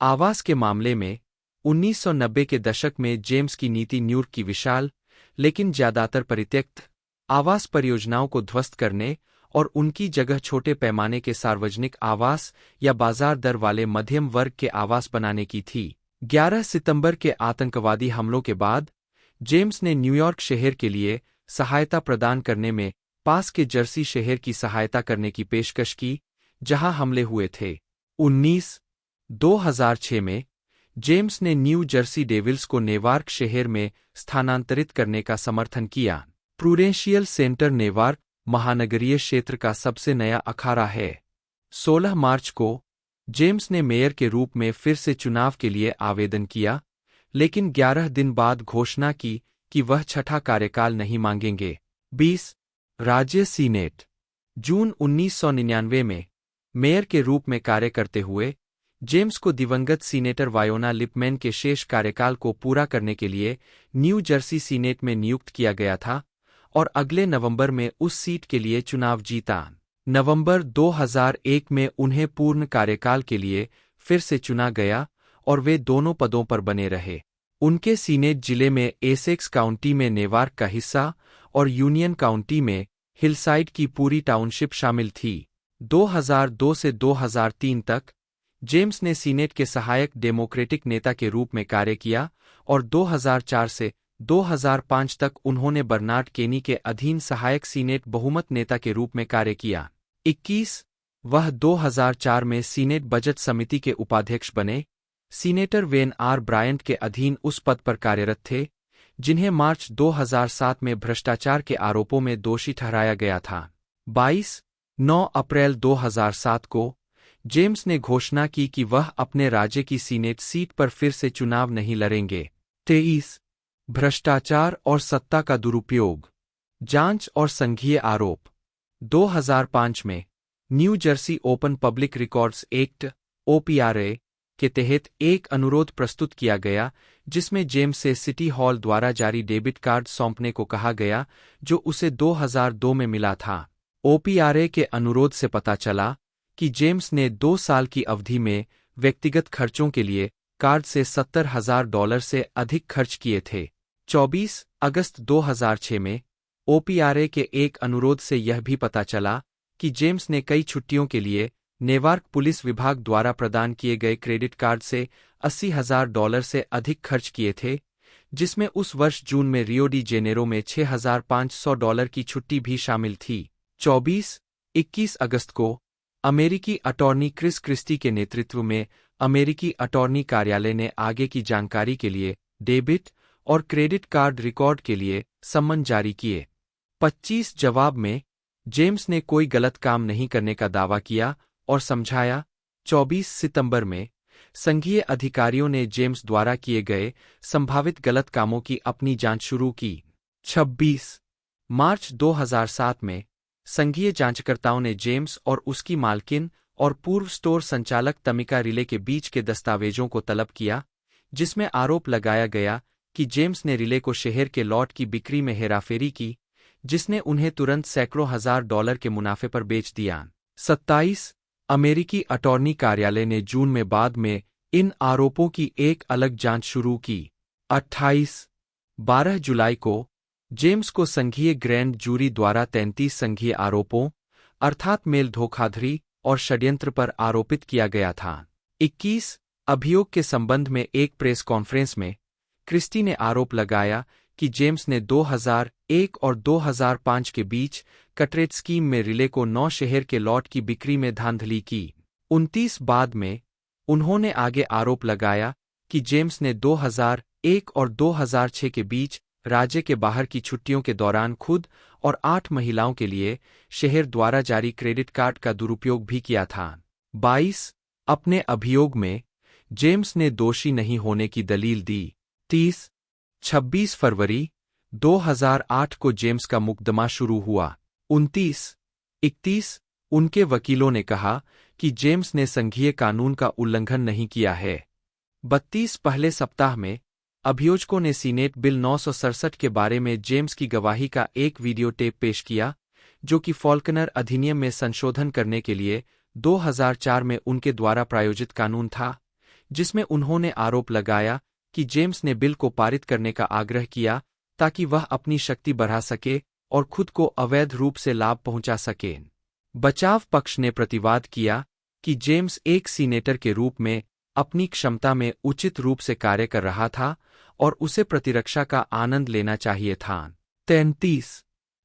आवास के मामले में 1990 के दशक में जेम्स की नीति न्यूयॉर्क की विशाल लेकिन ज्यादातर परित्यक्त आवास परियोजनाओं को ध्वस्त करने और उनकी जगह छोटे पैमाने के सार्वजनिक आवास या बाजार दर वाले मध्यम वर्ग के आवास बनाने की थी। 11 सितंबर के आतंकवादी हमलों के बाद जेम्स ने न्यूयॉर्क शहर के लिए सहायता प्रदान करने में पास के जर्सी शहर की सहायता करने की पेशकश की, जहां हमले हुए थे। 2006 में जेम्स ने न्यू जर्सी डेविल्स को नेवार्क शहर में स्थानांतरित करने का समर्थन किया। प्रूडेंशियल सेंटर नेवार्क महानगरीय क्षेत्र का सबसे नया अखाड़ा है। 16 मार्च को जेम्स ने मेयर के रूप में फिर से चुनाव के लिए आवेदन किया, लेकिन 11 दिन बाद घोषणा की कि वह छठा कार्यकाल नहीं मांगेंगे। 20 राज्य सीनेट जून 1999 में मेयर के रूप में कार्य करते हुए जेम्स को दिवंगत सीनेटर वायोना लिपमैन के शेष कार्यकाल को पूरा करने के लिए न्यू जर्सी सीनेट में नियुक्त किया गया था और अगले नवंबर में उस सीट के लिए चुनाव जीता। नवंबर 2001 में उन्हें पूर्ण कार्यकाल के लिए फिर से चुना गया और वे दोनों पदों पर बने रहे। उनके सीनेट जिले में एसेक्स काउंटी में नेवार्क का हिस्सा और यूनियन काउंटी में हिलसाइड की पूरी टाउनशिप शामिल थी। 2002 से 2003 तक जेम्स ने सीनेट के सहायक डेमोक्रेटिक नेता के रूप में कार्य किया और 2004 से 2005 तक उन्होंने बर्नार्ड केनी के अधीन सहायक सीनेट बहुमत नेता के रूप में कार्य किया। 21 वह 2004 में सीनेट बजट समिति के उपाध्यक्ष बने। सीनेटर वेन आर ब्रायंट के अधीन उस पद पर कार्यरत थे, जिन्हें मार्च 2007 में भ्रष्टाचार के आरोपों में दोषी ठहराया गया था। 9 अप्रैल 2007 को जेम्स ने घोषणा की कि वह अपने राज्य की सीनेट सीट पर फिर से चुनाव नहीं लड़ेंगे। 23 भ्रष्टाचार और सत्ता का दुरुपयोग, जांच और संघीय आरोप। 2005 में new Jersey open public records act (OPRA) के तहत एक अनुरोध प्रस्तुत किया गया, जिसमें जेम्स से सिटी हॉल द्वारा जारी डेबिट कार्ड सौंपने को कहा गया, जो उसे 2002 में मिला था। OPRA के अनुरोध से पता चला कि जेम्स ने 2 साल की अवधि में व्यक्तिगत खर्चों के लिए कार्ड से $70,000 से अधिक खर्च किए थे। 24 अगस्त 2006 में OPRA के एक अनुरोध से यह भी पता चला कि जेम्स ने कई छुट्टियों के लिए नेवार्क पुलिस विभाग द्वारा प्रदान किए गए क्रेडिट कार्ड से $80,000 से अधिक खर्च किए थे, जिसमें उस वर्ष जून में रियो डी जेनेरो में $6,500 की छुट्टी भी शामिल थी। 21 अगस्त को अमेरिकी अटॉर्नी क्रिस क्रिस्टी के नेतृत्व में अमेरिकी अटॉर्नी कार्यालय ने आगे की जानकारी के लिए डेबिट और क्रेडिट कार्ड रिकॉर्ड के लिए सम्मन जारी किए। 25 जवाब में जेम्स ने कोई गलत काम नहीं करने का दावा किया और समझाया। 24 सितंबर में संघीय अधिकारियों ने जेम्स द्वारा किए गए संभावित गलत कामों की अपनी जांच शुरू की। 26 मार्च 2007 में संघीय जांचकर्ताओं ने जेम्स और उसकी मालकिन और पूर्व स्टोर संचालक तमिका रिले के बीच के दस्तावेजों को तलब किया, जिसमें आरोप लगाया गया कि जेम्स ने रिले को शहर के लॉट की बिक्री में हेराफेरी की, जिसने उन्हें तुरंत सैकड़ों हजार डॉलर के मुनाफे पर बेच दिया। 27 अमेरिकी अटॉर्नी कार्यालय ने जून में बाद में इन आरोपों की एक अलग जांच शुरू की। 12 जुलाई को जेम्स को संघीय ग्रैंड जूरी द्वारा 33 संघीय आरोपों अर्थात मेल धोखाधड़ी और षड्यंत्र पर आरोपित किया गया था। 21 अभियोग के संबंध में एक प्रेस कॉन्फ्रेंस में क्रिस्टी ने आरोप लगाया कि जेम्स ने 2001 और 2005 के बीच कटरेट स्कीम में रिले को 9 शहर के लॉट की बिक्री में धांधली की। 29 बाद में उन्होंने आगे आरोप लगाया कि जेम्स ने 2001 और 2006 के बीच राज्य के बाहर की छुट्टियों के दौरान खुद और 8 महिलाओं के लिए शहर द्वारा जारी क्रेडिट कार्ड का दुरुपयोग भी किया था। 22 अपने अभियोग में जेम्स ने दोषी नहीं होने की दलील दी। 26 फरवरी 2008 को जेम्स का मुकदमा शुरू हुआ। 31 उनके वकीलों ने कहा कि जेम्स ने संघीय कानून का उल्लंघन नहीं किया है। 32 पहले सप्ताह में अभियोजकों ने सीनेट बिल 967 के बारे में जेम्स की गवाही का एक वीडियो टेप पेश किया, जो कि फॉल्कनर अधिनियम में संशोधन करने के लिए 2004 में उनके द्वारा प्रायोजित कानून था, जिसमें उन्होंने आरोप लगाया कि जेम्स ने बिल को पारित करने का आग्रह किया ताकि वह अपनी शक्ति बढ़ा सके और खुद को अवैध रूप से लाभ पहुंचा सके। बचाव पक्ष ने प्रतिवाद किया कि जेम्स एक सीनेटर के रूप में अपनी क्षमता में उचित रूप से कार्य कर रहा था और उसे प्रतिरक्षा का आनंद लेना चाहिए था।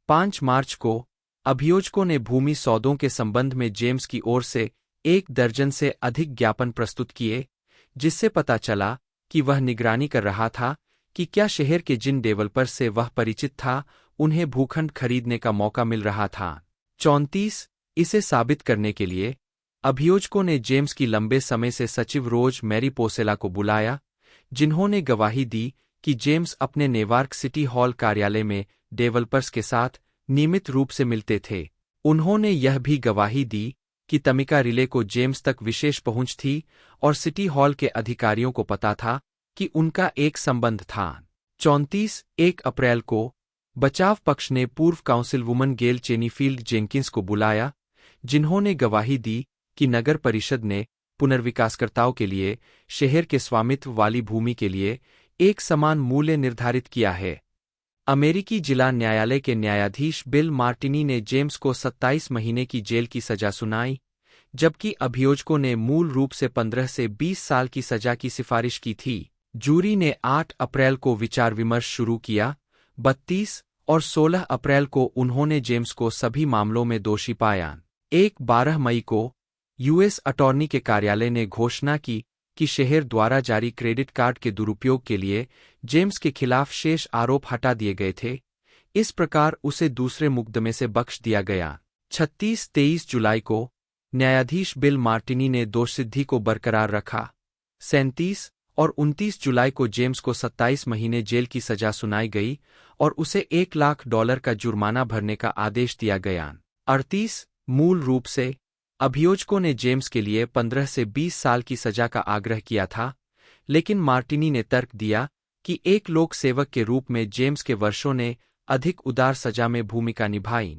5 मार्च को अभियोजकों ने भूमि सौदों के संबंध में जेम्स की ओर से 1 दर्जन से अधिक ज्ञापन प्रस्तुत किए, जिससे पता चला कि वह निगरानी कर रहा था कि क्या शहर के जिन डेवलपर्स से वह परिचित था उन्हें भूखंड खरीदने का मौका मिल रहा था। 34 इसे साबित करने के लिए अभियोजकों ने जेम्स की लंबे समय से सचिव रोज मैरी पोसेला को बुलाया, जिन्होंने गवाही दी कि जेम्स अपने नेवार्क सिटी हॉल कार्यालय में डेवलपर्स के साथ नियमित रूप से मिलते थे। उन्होंने यह भी गवाही दी कि तमिका रिले को जेम्स तक विशेष पहुंच थी और सिटी हॉल के अधिकारियों को पता था कि उनका एक संबंध था। 1 अप्रैल को बचाव पक्ष ने पूर्व काउंसिलवुमन गेल चेनीफील्ड जेंकिंस को बुलाया, जिन्होंने गवाही दी कि नगर परिषद ने पुनर्विकासकर्ताओं के लिए शहर के स्वामित्व वाली भूमि के लिए एक समान मूल्य निर्धारित किया है। अमेरिकी जिला न्यायालय के न्यायाधीश बिल मार्टिनी ने जेम्स को 27 महीने की जेल की सजा सुनाई, जबकि अभियोजकों ने मूल रूप से 15 से 20 साल की सजा की सिफारिश की थी। जूरी ने 8 अप्रैल को विचार विमर्श शुरू किया। 32 और 16 अप्रैल को उन्होंने जेम्स को सभी मामलों में दोषी पाया। 12 मई को यूएस अटॉर्नी के कार्यालय ने घोषणा की कि शहर द्वारा जारी क्रेडिट कार्ड के दुरुपयोग के लिए जेम्स के खिलाफ शेष आरोप हटा दिए गए थे। इस प्रकार उसे दूसरे मुकदमे से बख्श दिया गया। 23 जुलाई को न्यायाधीश बिल मार्टिनी ने दोषसिद्धि को बरकरार रखा। 37 और 29 जुलाई को जेम्स को 27 महीने जेल की सजा सुनाई गई और उसे $1 लाख का जुर्माना भरने का आदेश दिया गया। 38 मूल रूप से अभियोजकों ने जेम्स के लिए 15 से 20 साल की सजा का आग्रह किया था, लेकिन मार्टिनी ने तर्क दिया कि एक लोक सेवक के रूप में जेम्स के वर्षों ने अधिक उदार सजा में भूमिका निभाई।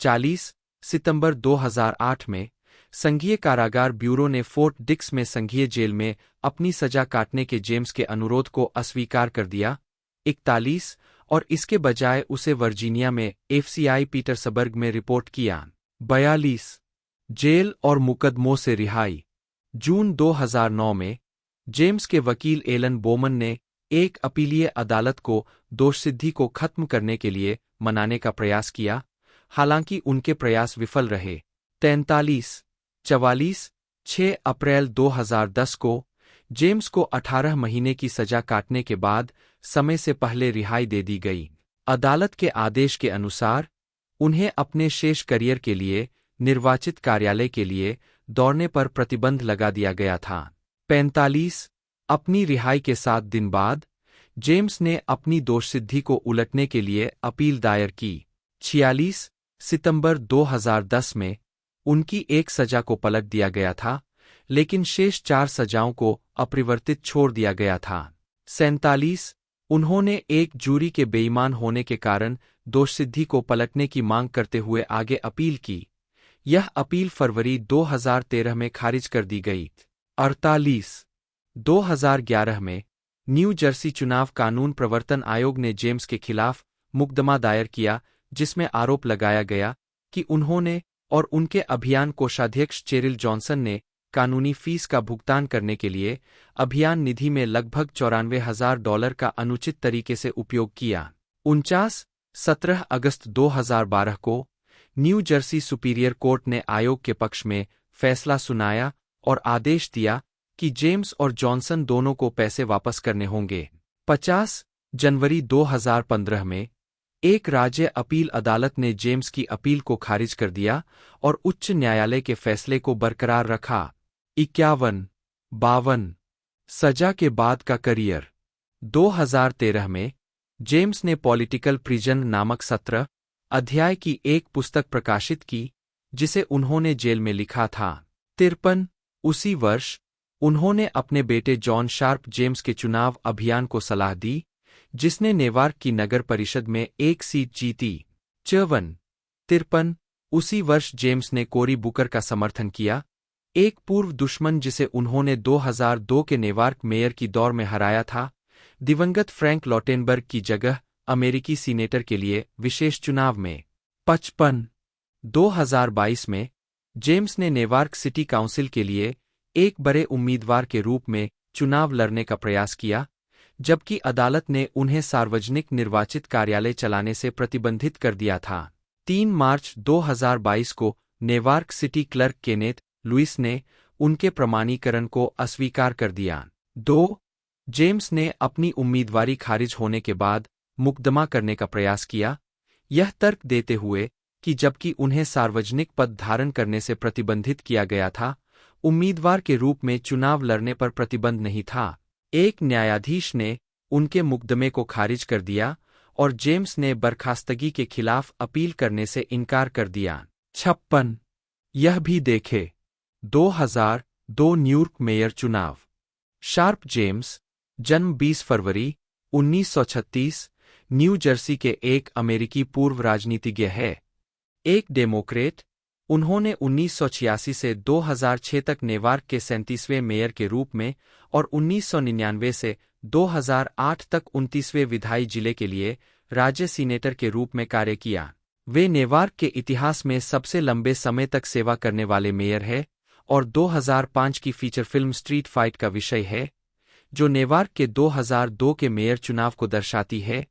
40 सितंबर 2008 में संघीय कारागार ब्यूरो ने फोर्ट डिक्स में संघीय जेल में अपनी सजा काटने के जेम्स के अनुरोध को अस्वीकार कर दिया। 41 और इसके बजाय उसे वर्जीनिया में एफसीआई पीटर्सबर्ग में रिपोर्ट किया। 42 जेल और मुकदमों से रिहाई। जून 2009 में जेम्स के वकील एलन बोमन ने एक अपीलीय अदालत को दोषसिद्धि को खत्म करने के लिए मनाने का प्रयास किया, हालांकि उनके प्रयास विफल रहे। 44 6 अप्रैल 2010 को जेम्स को 18 महीने की सजा काटने के बाद समय से पहले रिहाई दे दी गई। अदालत के आदेश के अनुसार उन्हें अपने शेष करियर के लिए निर्वाचित कार्यालय के लिए दौड़ने पर प्रतिबंध लगा दिया गया था। 45 अपनी रिहाई के 7 दिन बाद जेम्स ने अपनी दोषसिद्धि को उलटने के लिए अपील दायर की। 46 सितंबर 2010 में उनकी एक सजा को पलट दिया गया था, लेकिन शेष 4 सजाओं को अपरिवर्तित छोड़ दिया गया था। 47 उन्होंने एक जूरी के बेईमान होने के कारण दोषसिद्धि को पलटने की मांग करते हुए आगे अपील की। यह अपील फरवरी 2013 में खारिज कर दी गई। 48 2011 में न्यू जर्सी चुनाव कानून प्रवर्तन आयोग ने जेम्स के खिलाफ मुकदमा दायर किया, जिसमें आरोप लगाया गया कि उन्होंने और उनके अभियान कोषाध्यक्ष चेरिल जॉनसन ने कानूनी फीस का भुगतान करने के लिए अभियान निधि में लगभग $94,000 का अनुचित तरीके से उपयोग किया। 17 अगस्त 2012 को न्यू जर्सी सुपीरियर कोर्ट ने आयोग के पक्ष में फैसला सुनाया और आदेश दिया कि जेम्स और जॉनसन दोनों को पैसे वापस करने होंगे। 50 जनवरी 2015 में एक राज्य अपील अदालत ने जेम्स की अपील को खारिज कर दिया और उच्च न्यायालय के फैसले को बरकरार रखा। 51 सजा के बाद का करियर। 2013 में जेम्स ने पॉलिटिकल प्रिजन नामक 17 अध्याय की एक पुस्तक प्रकाशित की, जिसे उन्होंने जेल में लिखा था। 53 उसी वर्ष उन्होंने अपने बेटे जॉन शार्प जेम्स के चुनाव अभियान को सलाह दी, जिसने नेवार्क की नगर परिषद में एक सीट जीती। 53 उसी वर्ष जेम्स ने कोरी बुकर का समर्थन किया, एक पूर्व दुश्मन जिसे उन्होंने 2002 के नेवार्क मेयर की दौड़ में हराया था, दिवंगत फ्रैंक लॉटेनबर्ग की जगह अमेरिकी सीनेटर के लिए विशेष चुनाव में। 55 2022 में जेम्स ने नेवार्क सिटी काउंसिल के लिए एक बड़े उम्मीदवार के रूप में चुनाव लड़ने का प्रयास किया, जबकि अदालत ने उन्हें सार्वजनिक निर्वाचित कार्यालय चलाने से प्रतिबंधित कर दिया था। 3 मार्च 2022 को Newark city clerk Kenneth Lewis ने उनके प्रमाणीकरण को अस्वीकार कर दिया। 2 जेम्स ने अपनी उम्मीदवारी खारिज होने के बाद मुकदमा करने का प्रयास किया, यह तर्क देते हुए कि जबकि उन्हें सार्वजनिक पद धारण करने से प्रतिबंधित किया गया था, उम्मीदवार के रूप में चुनाव लड़ने पर प्रतिबंध नहीं था। एक न्यायाधीश ने उनके मुकदमे को खारिज कर दिया और जेम्स ने बर्खास्तगी के खिलाफ अपील करने से इनकार कर दिया। 56 यह भी देखे 2002 न्यूयॉर्क मेयर चुनाव। शार्प जेम्स, जन्म 20 फरवरी 1936, न्यू जर्सी के एक अमेरिकी पूर्व राजनीतिज्ञ है। एक डेमोक्रेट, उन्होंने 1986 से 2006 तक नेवार्क के 37वें मेयर के रूप में और 1999 से 2008 तक 29वें विधायी जिले के लिए राज्य सीनेटर के रूप में कार्य किया। वे नेवार्क के इतिहास में सबसे लंबे समय तक सेवा करने वाले मेयर हैं और 2005 की फीचर फिल्म स्ट्रीट फाइट का विषय है, जो नेवार्क के 2002 के मेयर चुनाव को दर्शाती है,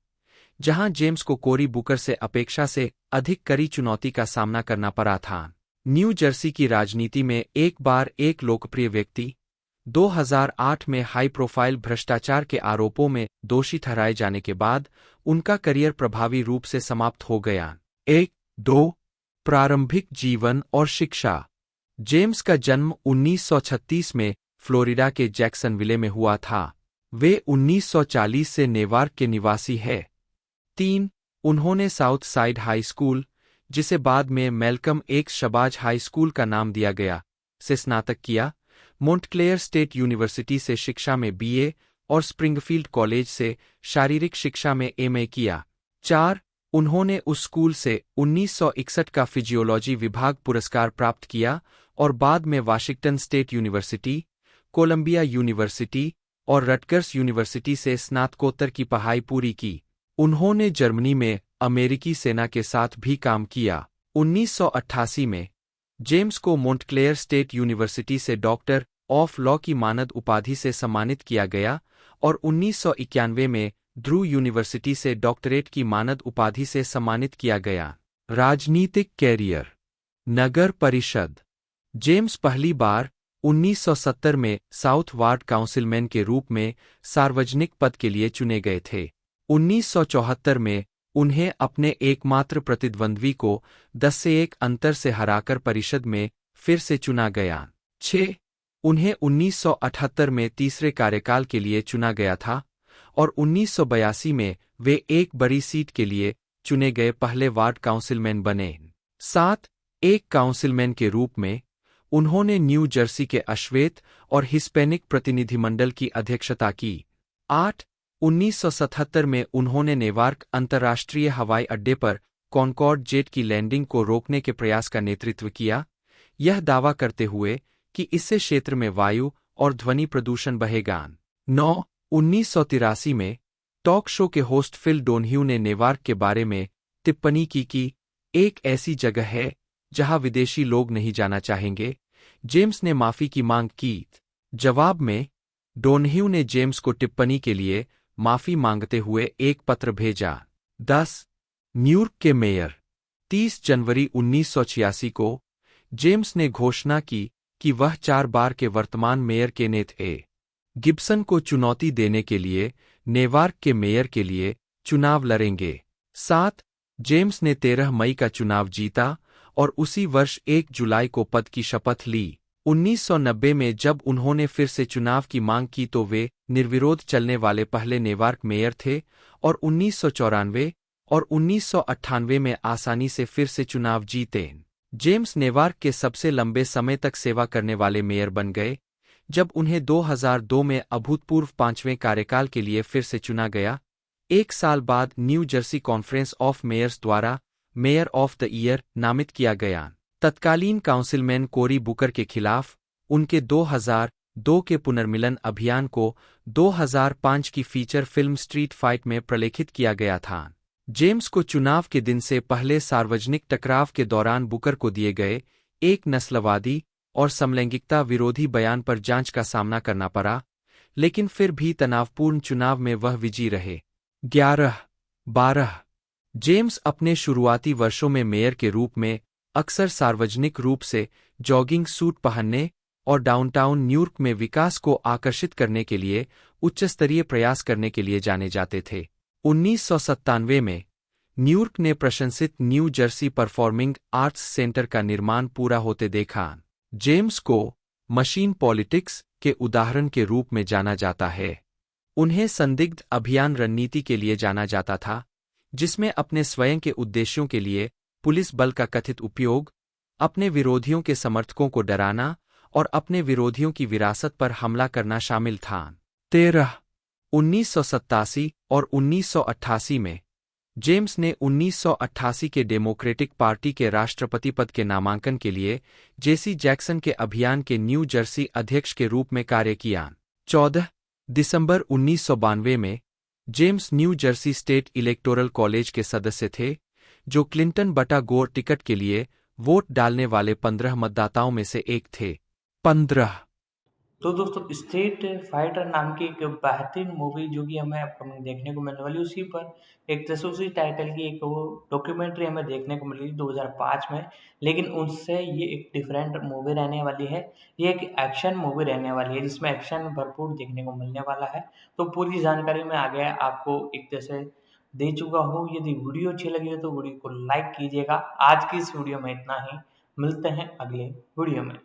जहां जेम्स को कोरी बुकर से अपेक्षा से अधिक कड़ी चुनौती का सामना करना पड़ा था। न्यू जर्सी की राजनीति में एक बार एक लोकप्रिय व्यक्ति, 2008 में हाई प्रोफाइल भ्रष्टाचार के आरोपों में दोषी ठहराए जाने के बाद उनका करियर प्रभावी रूप से समाप्त हो गया। 1-2 प्रारंभिक जीवन और शिक्षा। जेम्स का जन्म 1936 में फ्लोरिडा के जैक्सनविले में हुआ था। वे 1940 से नेवार्क के निवासी हैं। 3 उन्होंने साउथ साइड हाई स्कूल, जिसे बाद में Malcolm x Shahbaz high school का नाम दिया गया, से स्नातक किया, मोंटक्लेयर स्टेट यूनिवर्सिटी से शिक्षा में बीए और स्प्रिंगफील्ड कॉलेज से शारीरिक शिक्षा में एमए किया। 4 उन्होंने उस स्कूल से 1961 का फिजियोलॉजी विभाग पुरस्कार प्राप्त किया और बाद में Washington State University, Columbia University और रटगर्स यूनिवर्सिटी से स्नातकोत्तर की पढ़ाई पूरी की। उन्होंने जर्मनी में अमेरिकी सेना के साथ भी काम किया। 1988 में जेम्स को मोंटक्लेयर स्टेट यूनिवर्सिटी से डॉक्टर ऑफ लॉ की मानद उपाधि से सम्मानित किया गया और 1991 में ड्रू यूनिवर्सिटी से डॉक्टरेट की मानद उपाधि से सम्मानित किया गया। राजनीतिक कैरियर। नगर परिषद। जेम्स पहली बार 1970 में साउथ वार्ड काउंसिलमैन के रूप में सार्वजनिक पद के लिए चुने गए थे। 1974 में उन्हें अपने एकमात्र प्रतिद्वंद्वी को 10 से 1 अंतर से हराकर परिषद में फिर से चुना गया। 6. उन्हें 1978 में तीसरे कार्यकाल के लिए चुना गया था और 1982 में वे एक बड़ी सीट के लिए चुने गए पहले वार्ड काउंसिलमैन बने। 7. एक काउंसिलमैन के रूप में उन्होंने न्यू जर्सी के अश्वेत और हिस्पैनिक प्रतिनिधिमंडल की अध्यक्षता की। 8. 1977 में उन्होंने नेवार्क अंतर्राष्ट्रीय हवाई अड्डे पर कॉनकॉर्ड जेट की लैंडिंग को रोकने के प्रयास का नेतृत्व किया, यह दावा करते हुए कि इससे क्षेत्र में वायु और ध्वनि प्रदूषण बढ़ेगा। 9. 1983 में टॉक शो के होस्ट फिल डोनह्यू ने नेवार्क के बारे में टिप्पणी की कि एक ऐसी जगह है जहां विदेशी लोग नहीं जाना चाहेंगे। जेम्स ने माफी की मांग की। जवाब में डोनह्यू ने जेम्स को टिप्पणी के लिए माफी मांगते हुए एक पत्र भेजा। 10. न्यूयॉर्क के मेयर 30 जनवरी 1986 को जेम्स ने घोषणा की कि वह 4 बार के वर्तमान मेयर केनेथ ए. गिब्सन को चुनौती देने के लिए नेवार्क के मेयर के लिए चुनाव लड़ेंगे। 7. जेम्स ने 13 मई का चुनाव जीता और उसी वर्ष 1 जुलाई को पद की शपथ ली। 1990 में जब उन्होंने फिर से चुनाव की मांग की तो वे निर्विरोध चलने वाले पहले नेवार्क मेयर थे और 1994 और 1998 में आसानी से फिर से चुनाव जीते। जेम्स नेवार्क के सबसे लंबे समय तक सेवा करने वाले मेयर बन गए जब उन्हें 2002 में अभूतपूर्व 5वें कार्यकाल के लिए फिर से चुना गया। एक साल बाद New Jersey Conference of Mayors द्वारा मेयर ऑफ द ईयर नामित किया गया। तत्कालीन काउंसिलमैन कोरी बुकर के खिलाफ उनके 2002 के पुनर्मिलन अभियान को 2005 की फीचर फिल्म स्ट्रीट फाइट में प्रलेखित किया गया था। जेम्स को चुनाव के दिन से पहले सार्वजनिक टकराव के दौरान बुकर को दिए गए एक नस्लवादी और समलैंगिकता विरोधी बयान पर जांच का सामना करना पड़ा, लेकिन फिर भी तनावपूर्ण चुनाव में वह विजयी रहे। 11-12 जेम्स अपने शुरुआती वर्षों में मेयर के रूप में अक्सर सार्वजनिक रूप से जॉगिंग सूट पहनने और डाउनटाउन न्यूयॉर्क में विकास को आकर्षित करने के लिए उच्चस्तरीय प्रयास करने के लिए जाने जाते थे। 1997 में न्यूयॉर्क ने प्रशंसित new Jersey performing arts centre का निर्माण पूरा होते देखा। जेम्स को मशीन पॉलिटिक्स के उदाहरण के रूप में जाना जाता है। उन्हें संदिग्ध अभियान रणनीति के लिए जाना जाता था, जिसमें अपने स्वयं के उद्देश्यों के लिए पुलिस बल का कथित उपयोग, अपने विरोधियों के समर्थकों को डराना और अपने विरोधियों की विरासत पर हमला करना शामिल था। 13 1987 और 1988 में जेम्स ने 1988 के डेमोक्रेटिक पार्टी के राष्ट्रपति पद के नामांकन के लिए जेसी जैक्सन के अभियान के न्यू जर्सी अध्यक्ष के रूप में कार्य किया। 14 दिसंबर 1992 में James new Jersey state electoral college के सदस्य थे, जो क्लिंटन बटा गोर टिकट के लिए वोट डालने वाले 15 मतदाताओं में से एक थे। 15 तो दोस्तों स्ट्रीट फाइटर नाम की एक बेहतरीन मूवी जो कि हमें अपकमिंग देखने को मिलने वाली, उसी पर एक जैसे उसी टाइटल की एक वो डॉक्यूमेंट्री हमें देखने को मिली 2005 में, लेकिन उससे ये एक डिफरेंट मूवी रहने वाली है। ये एक एक्शन मूवी रहने वाली है जिसमें एक्शन भरपूर देखने को मिलने वाला है। तो पूरी जानकारी में आगे आपको एक जैसे दे चुका हूँ। यदि वीडियो अच्छी लगी हो तो वीडियो को लाइक कीजिएगा। आज की इस वीडियो में इतना ही, मिलते हैं अगले वीडियो में।